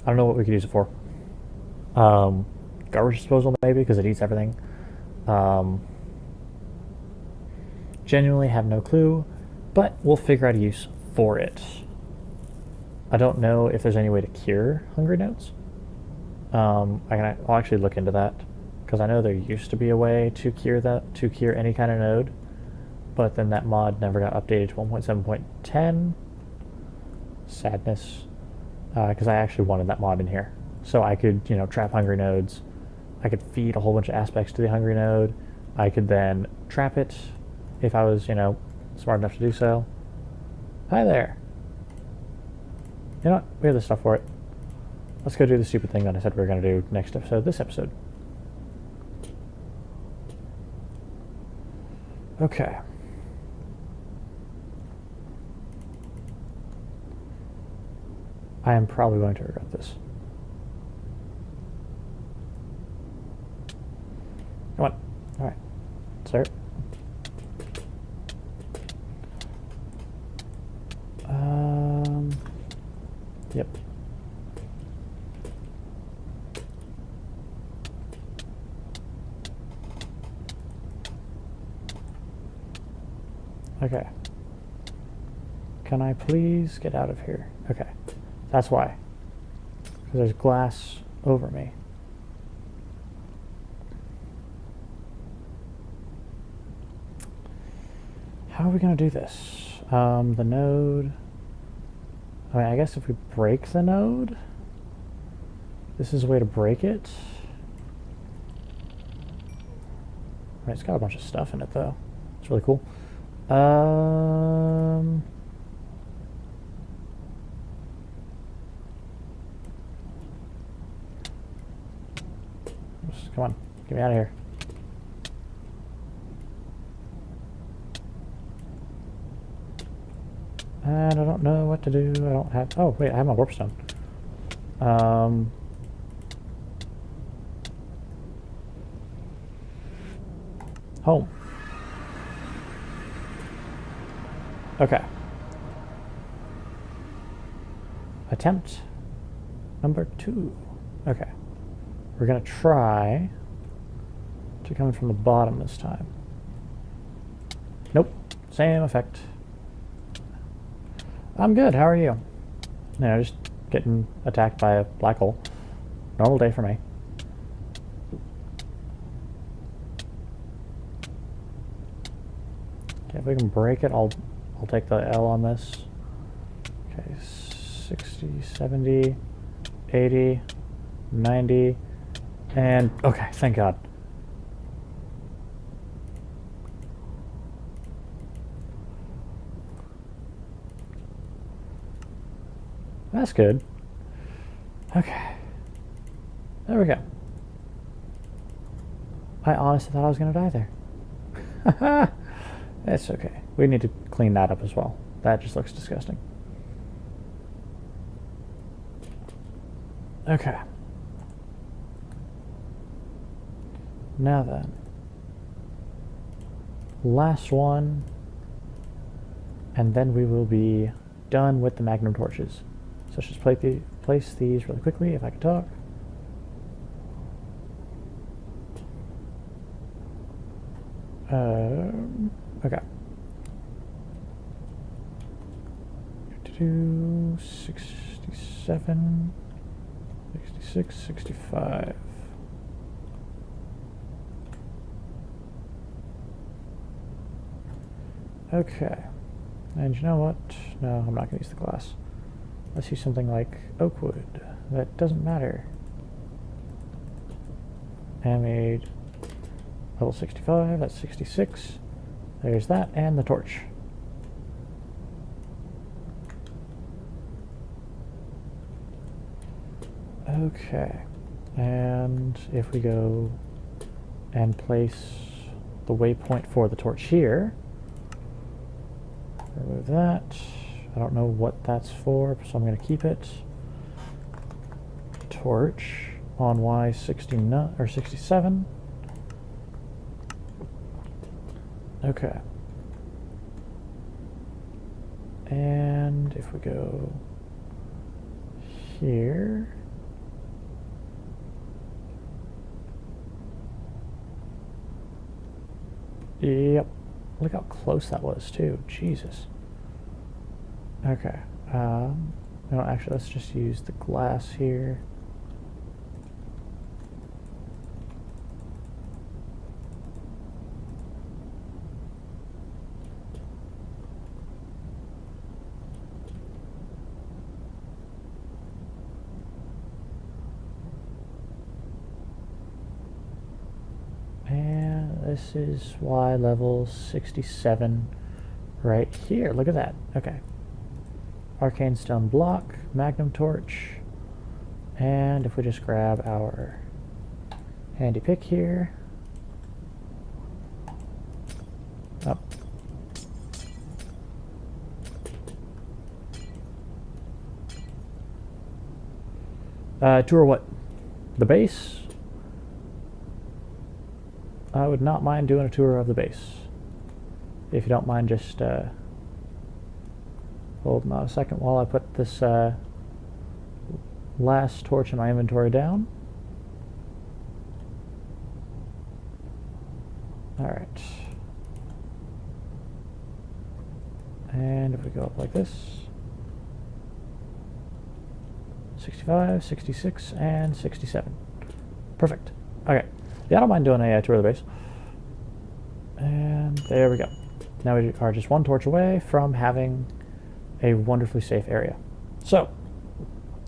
I don't know what we could use it for. Garbage disposal, maybe, because it eats everything. Genuinely have no clue, but we'll figure out a use for it. I don't know if there's any way to cure hungry nodes. I'll actually look into that, because I know there used to be a way to cure any kind of node, but then that mod never got updated to 1.7.10. Sadness, because I actually wanted that mod in here, so I could, you know, trap hungry nodes. I could feed a whole bunch of aspects to the hungry node. I could then trap it if I was, you know, smart enough to do so. Hi there. You know what? We have the stuff for it. Let's go do the stupid thing that I said we were going to do next episode, this episode. Okay. I am probably going to regret this. Come on. All right. Sir. Yep. Okay. Can I please get out of here? Okay. That's why. Because there's glass over me. How are we going to do this? The node... I mean, I guess if we break the node, this is a way to break it. Right, it's got a bunch of stuff in it, though. It's really cool. Come on, get me out of here. And I don't know what to do. I don't have... Oh, wait, I have my warp stone. Home. Okay. Attempt number 2. Okay. We're going to try to come in from the bottom this time. Nope. Same effect. I'm good. How are you? You know, just getting attacked by a black hole. Normal day for me. Okay, if we can break it, I'll take the L on this. Okay, 60, 70, 80, 90, and okay, thank God. That's good. Okay. There we go. I honestly thought I was going to die there. It's okay. We need to clean that up as well. That just looks disgusting. Okay. Now then. Last one. And then we will be done with the magnum torches. So let's just place these really quickly if I can talk. Okay. 52, 67, 66, 65. Okay. And you know what? No, I'm not going to use the glass. Let's use something like oak wood. That doesn't matter. Handmade. Level 65, that's 66. There's that, and the torch. Okay. And if we go and place the waypoint for the torch here, remove that. I don't know what that's for, so I'm going to keep it. Torch on Y69 or 67. Okay. And if we go here, yep. Look how close that was too. Jesus. Okay. No, actually, let's just use the glass here. And this is Y level 67 right here. Look at that. Okay. Arcane stone block, magnum torch, and if we just grab our handy pick here. Up. Tour what? The base? I would not mind doing a tour of the base. If you don't mind just holding on a second while I put this last torch in my inventory down. Alright. And if we go up like this, 65, 66, and 67. Perfect. Okay. Yeah, I don't mind doing a tour of the base. And there we go. Now we are just one torch away from having a wonderfully safe area. So,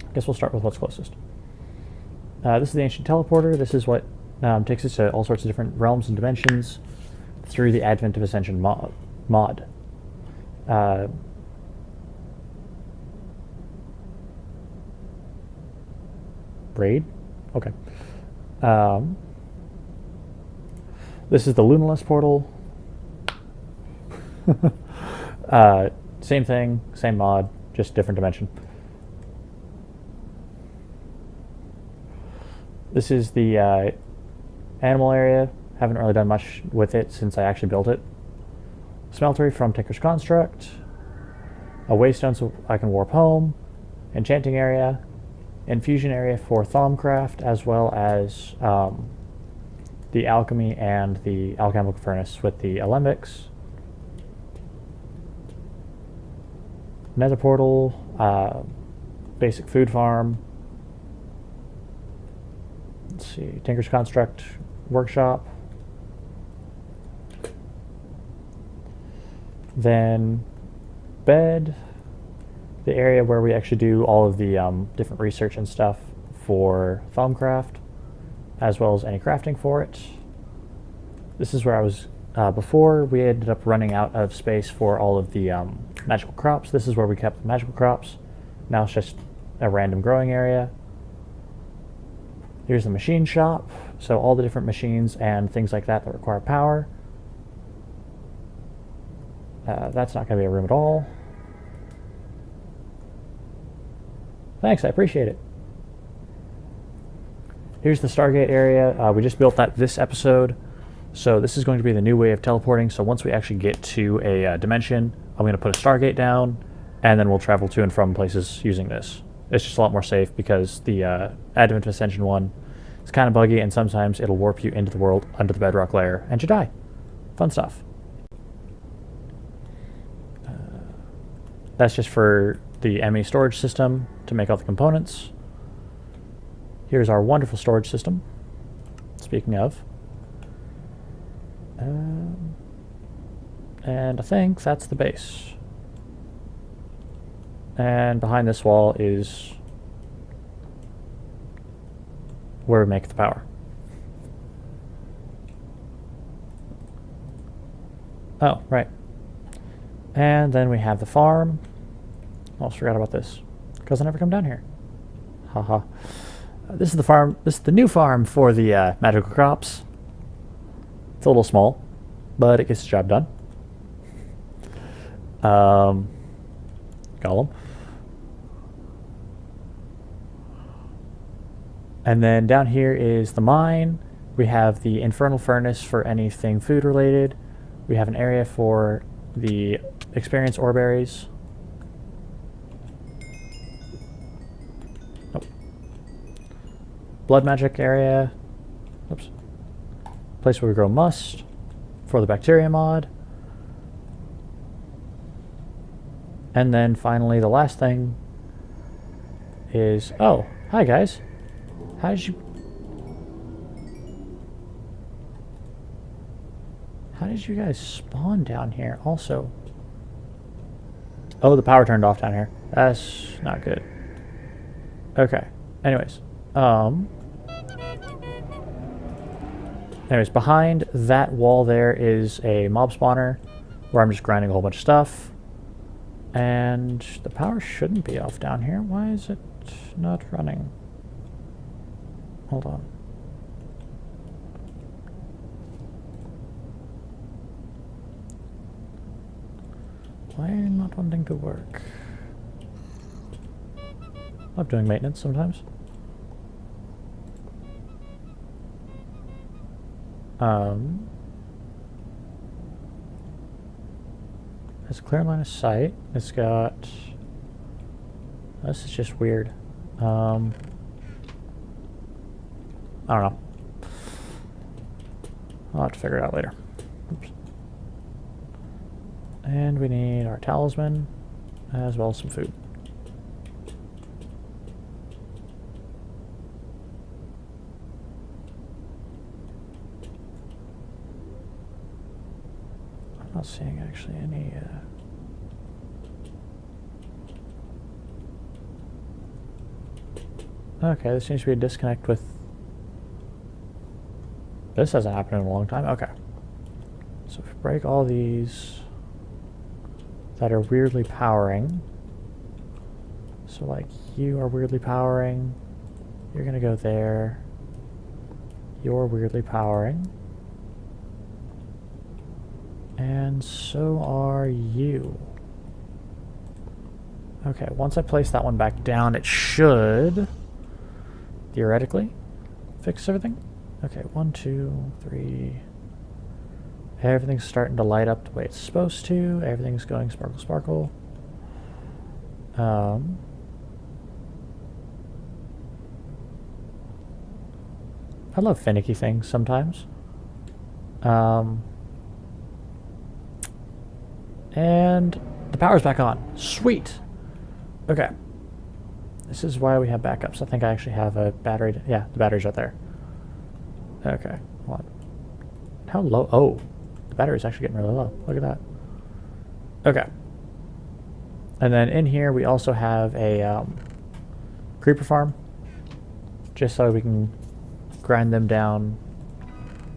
I guess we'll start with what's closest. This is the Ancient Teleporter. This is what takes us to all sorts of different realms and dimensions through the Advent of Ascension mod. Raid? Okay. This is the Lunaless portal. Same thing, same mod, just different dimension. This is the animal area. Haven't really done much with it since I actually built it. Smeltery from Tinker's Construct. A waystone so I can warp home. Enchanting area. Infusion area for Thaumcraft, as well as the alchemy and the alchemical furnace with the alembics. Nether portal, basic food farm. Let's see, Tinker's Construct workshop. Then bed, the area where we actually do all of the different research and stuff for Thaumcraft, as well as any crafting for it. This is where I was before. We ended up running out of space for all of the magical crops. This is where we kept the magical crops. Now it's just a random growing area. Here's the machine shop, so all the different machines and things like that that require power. That's not going to be a room at all. Thanks, I appreciate it. Here's the Stargate area. We just built that this episode, so this is going to be the new way of teleporting. So once we actually get to a dimension, I'm going to put a Stargate down, and then we'll travel to and from places using this. It's just a lot more safe because the Advent of Ascension one is kind of buggy, and sometimes it'll warp you into the world under the bedrock layer, and you die. Fun stuff. That's just for the ME storage system to make all the components. Here's our wonderful storage system. Speaking of. And I think that's the base. And behind this wall is where we make the power. Oh, right. And then we have the farm. Almost forgot about this, because I never come down here. Haha. This is the farm. This is the new farm for the magical crops. It's a little small, but it gets the job done. Golem. And then down here is the mine. We have the infernal furnace for anything food related. We have an area for the experience ore berries. Oh. Blood magic area. Oops. Place where we grow must for the bacteria mod. And then finally the last thing is, oh, hi guys. How did you guys spawn down here also? Oh, the power turned off down here. That's not good. Okay. Anyways, behind that wall there is a mob spawner where I'm just grinding a whole bunch of stuff. And the power shouldn't be off down here. Why is it not running? Hold on. Why are you not wanting to work? I'm doing maintenance sometimes. It's a clear line of sight. It's got... This is just weird. I don't know. I'll have to figure it out later. Oops. And we need our talisman, as well as some food. I'm not seeing actually any... Okay, there seems to be a disconnect with... This hasn't happened in a long time. Okay. So if we break all these that are weirdly powering. So like you are weirdly powering. You're gonna go there. You're weirdly powering. And so are you. Okay, once I place that one back down, it should theoretically fix everything. Okay, 1, 2, 3. Everything's starting to light up the way it's supposed to. Everything's going sparkle, sparkle. I love finicky things sometimes. And the power's back on. Sweet. Okay. This is why we have backups. I think I actually have a battery. Yeah, the battery's right there. Okay. Hold on. How low? Oh, the battery's actually getting really low. Look at that. Okay. And then in here we also have a creeper farm, just so we can grind them down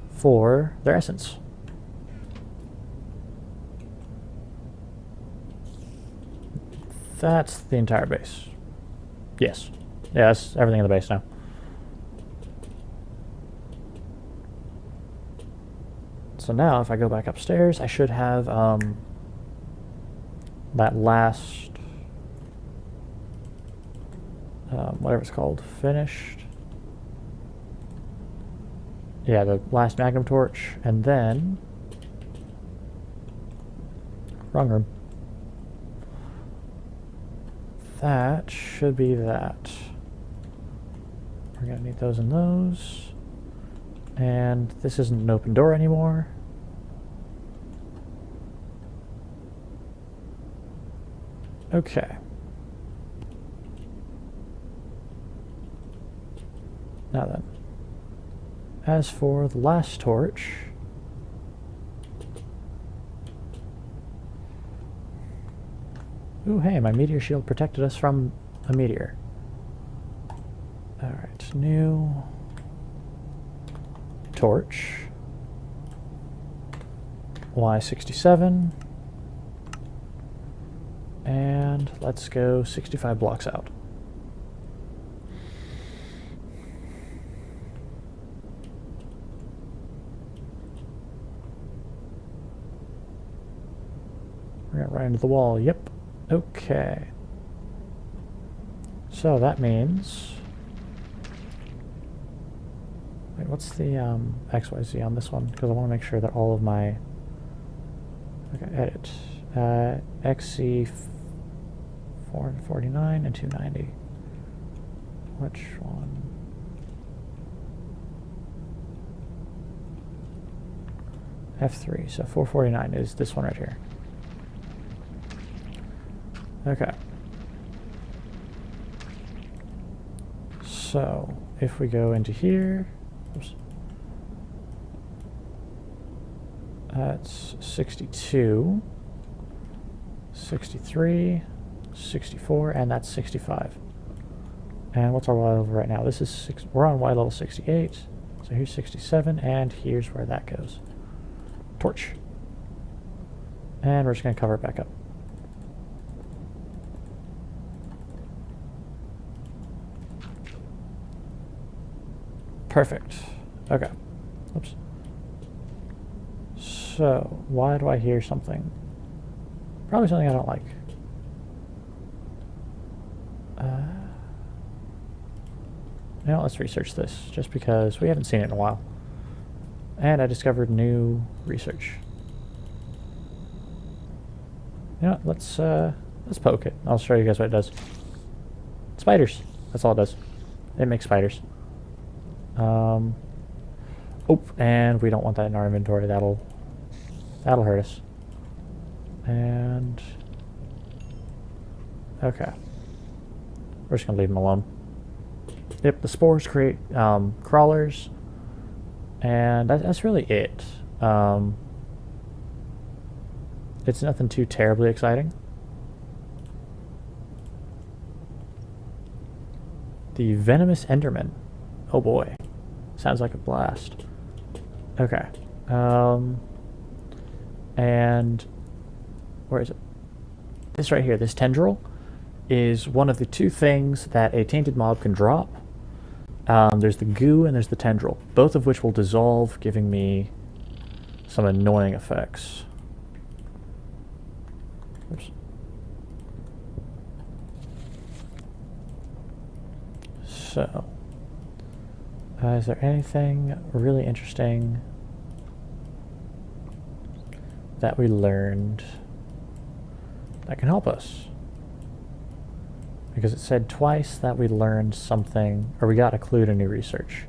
for their essence. That's the entire base. Yes. Yeah, that's everything in the base now. So now if I go back upstairs, I should have that last, whatever it's called, finished. Yeah, the last magnum torch, and then, wrong room. That should be that. We're gonna need those and those. And this isn't an open door anymore. Okay. Now then, as for the last torch, ooh, hey, my meteor shield protected us from a meteor. Alright, new torch. Y67. And let's go 65 blocks out. We're gonna run into the wall, yep. Okay. So that means... Wait, what's the XYZ on this one? Because I want to make sure that all of my... Okay, edit. XC 449 and 290. Which one? F3, so 449 is this one right here. Okay. So, if we go into here, oops, that's 62, 63, 64, and that's 65. And what's our Y level right now? This is we're on Y level 68, so here's 67, and here's where that goes. Torch. And we're just going to cover it back up. Perfect. Okay. Oops. So, why do I hear something? Probably something I don't like. Now let's research this, just because we haven't seen it in a while. And I discovered new research. You know what, let's poke it. I'll show you guys what it does. Spiders. That's all it does. It makes spiders. Oh, and we don't want that in our inventory. That'll hurt us. And okay, we're just gonna leave them alone. Yep, the spores create crawlers, and that's really it. It's nothing too terribly exciting. The venomous Enderman. Oh boy, sounds like a blast. Okay, and where is it? This right here, this tendril, is one of the two things that a tainted mob can drop. There's the goo and there's the tendril, both of which will dissolve, giving me some annoying effects. Oops. So, is there anything really interesting that we learned that can help us? Because it said twice that we learned something, or we got a clue to new research.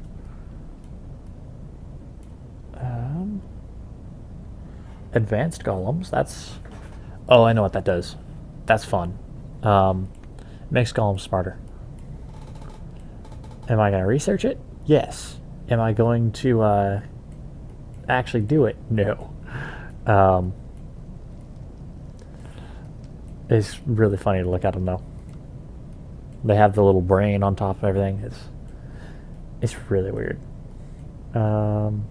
Advanced golems, that's... Oh, I know what that does. That's fun. Makes golems smarter. Am I going to research it? Yes. Am I going to actually do it? No. It's really funny to look at them though. They have the little brain on top of everything. It's really weird. I'm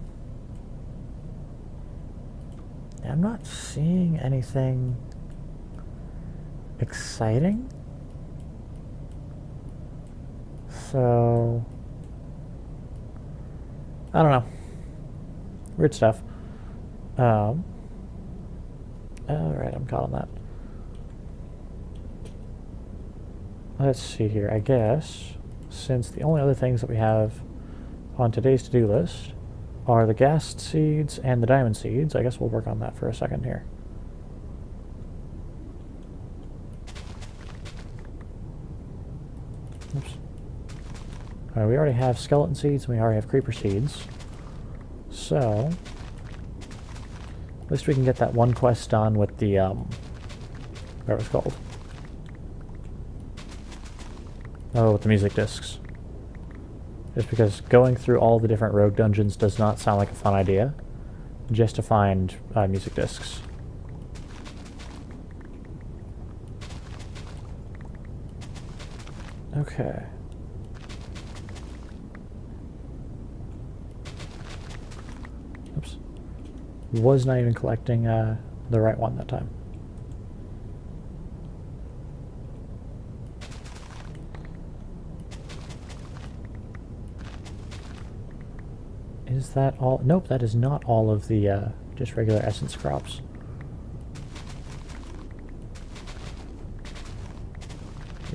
not seeing anything exciting. So I don't know. Weird stuff. Alright, I'm calling that. Let's see here. I guess since the only other things that we have on today's to-do list are the ghast seeds and the diamond seeds, I guess we'll work on that for a second here. Oops. We already have skeleton seeds and we already have creeper seeds. So at least we can get that one quest done with the what was it called? Oh, with the music discs. Just because going through all the different rogue dungeons does not sound like a fun idea, just to find music discs. Okay. Oops. Was not even collecting the right one that time. Is that all? Nope, that is not all of the just regular essence crops.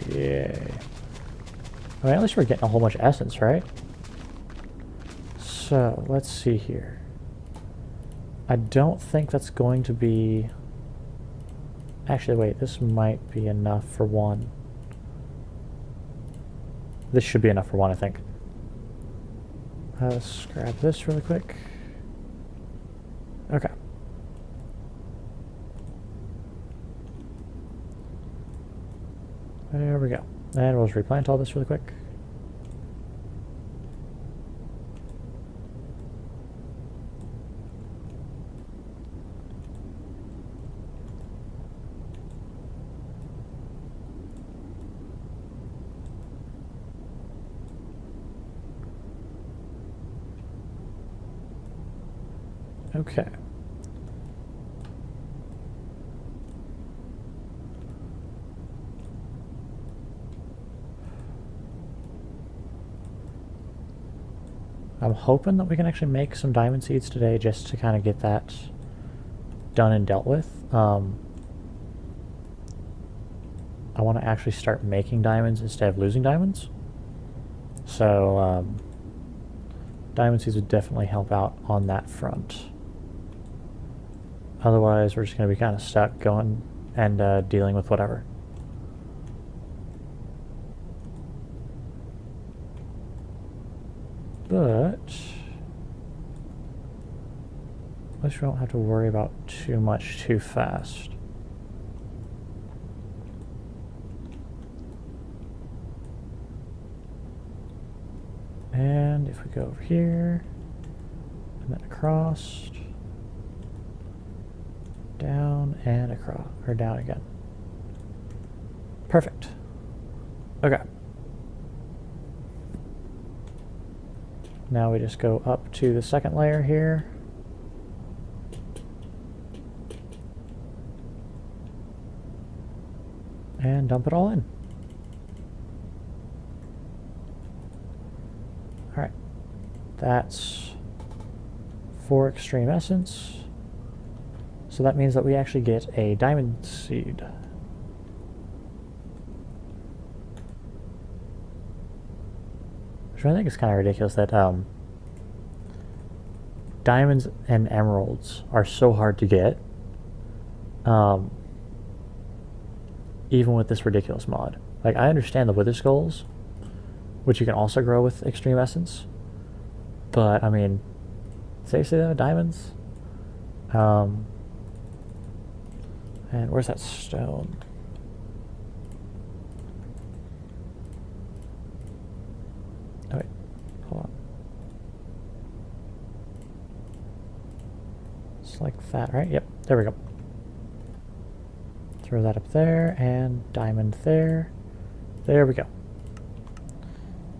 Yay. I mean, at least we're getting a whole bunch of essence, right? So, let's see here. I don't think that's going to be... Actually, wait, this might be enough for one. This should be enough for one, I think. Let's grab this really quick. Okay. There we go. And we'll just replant all this really quick. Okay. I'm hoping that we can actually make some diamond seeds today just to kind of get that done and dealt with. I want to actually start making diamonds instead of losing diamonds. So diamond seeds would definitely help out on that front. Otherwise, we're just going to be kind of stuck going and dealing with whatever. But at least we don't have to worry about too much too fast. And if we go over here and then across, down and across, or down again. Perfect. Okay. Now we just go up to the second layer here. And dump it all in. Alright. That's 4 extreme essence. So that means that we actually get a diamond seed. Which I think is kind of ridiculous that diamonds and emeralds are so hard to get. Even with this ridiculous mod. Like, I understand the wither skulls, which you can also grow with extreme essence. But, I mean, seriously though, diamonds? And where's that stone? Oh wait, hold on. It's like that, right? Yep, there we go. Throw that up there, and diamond there. There we go.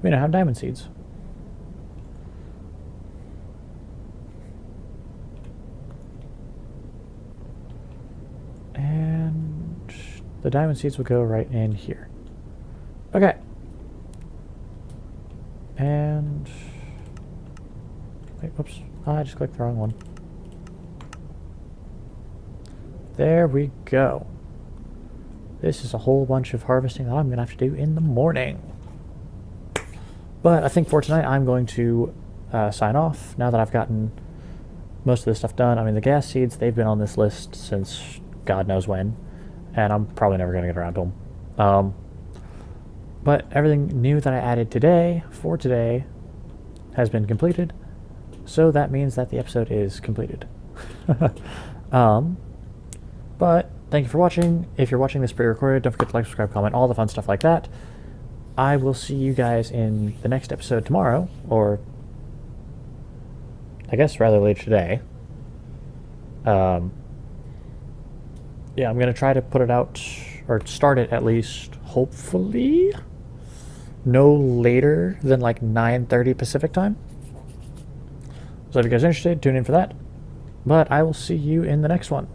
We now have diamond seeds. And the diamond seeds will go right in here. Okay. And wait, whoops. I just clicked the wrong one. There we go. This is a whole bunch of harvesting that I'm going to have to do in the morning. But I think for tonight I'm going to sign off now that I've gotten most of this stuff done. I mean, the gas seeds, they've been on this list since God knows when, and I'm probably never going to get around to them. But everything new that I added today, for today, has been completed, so that means that the episode is completed. But thank you for watching. If you're watching this pre-recorded, don't forget to like, subscribe, comment, all the fun stuff like that. I will see you guys in the next episode tomorrow, or I guess rather later today. Yeah, I'm going to try to put it out, or start it at least, hopefully, no later than like 9:30 Pacific time. So if you guys are interested, tune in for that. But I will see you in the next one.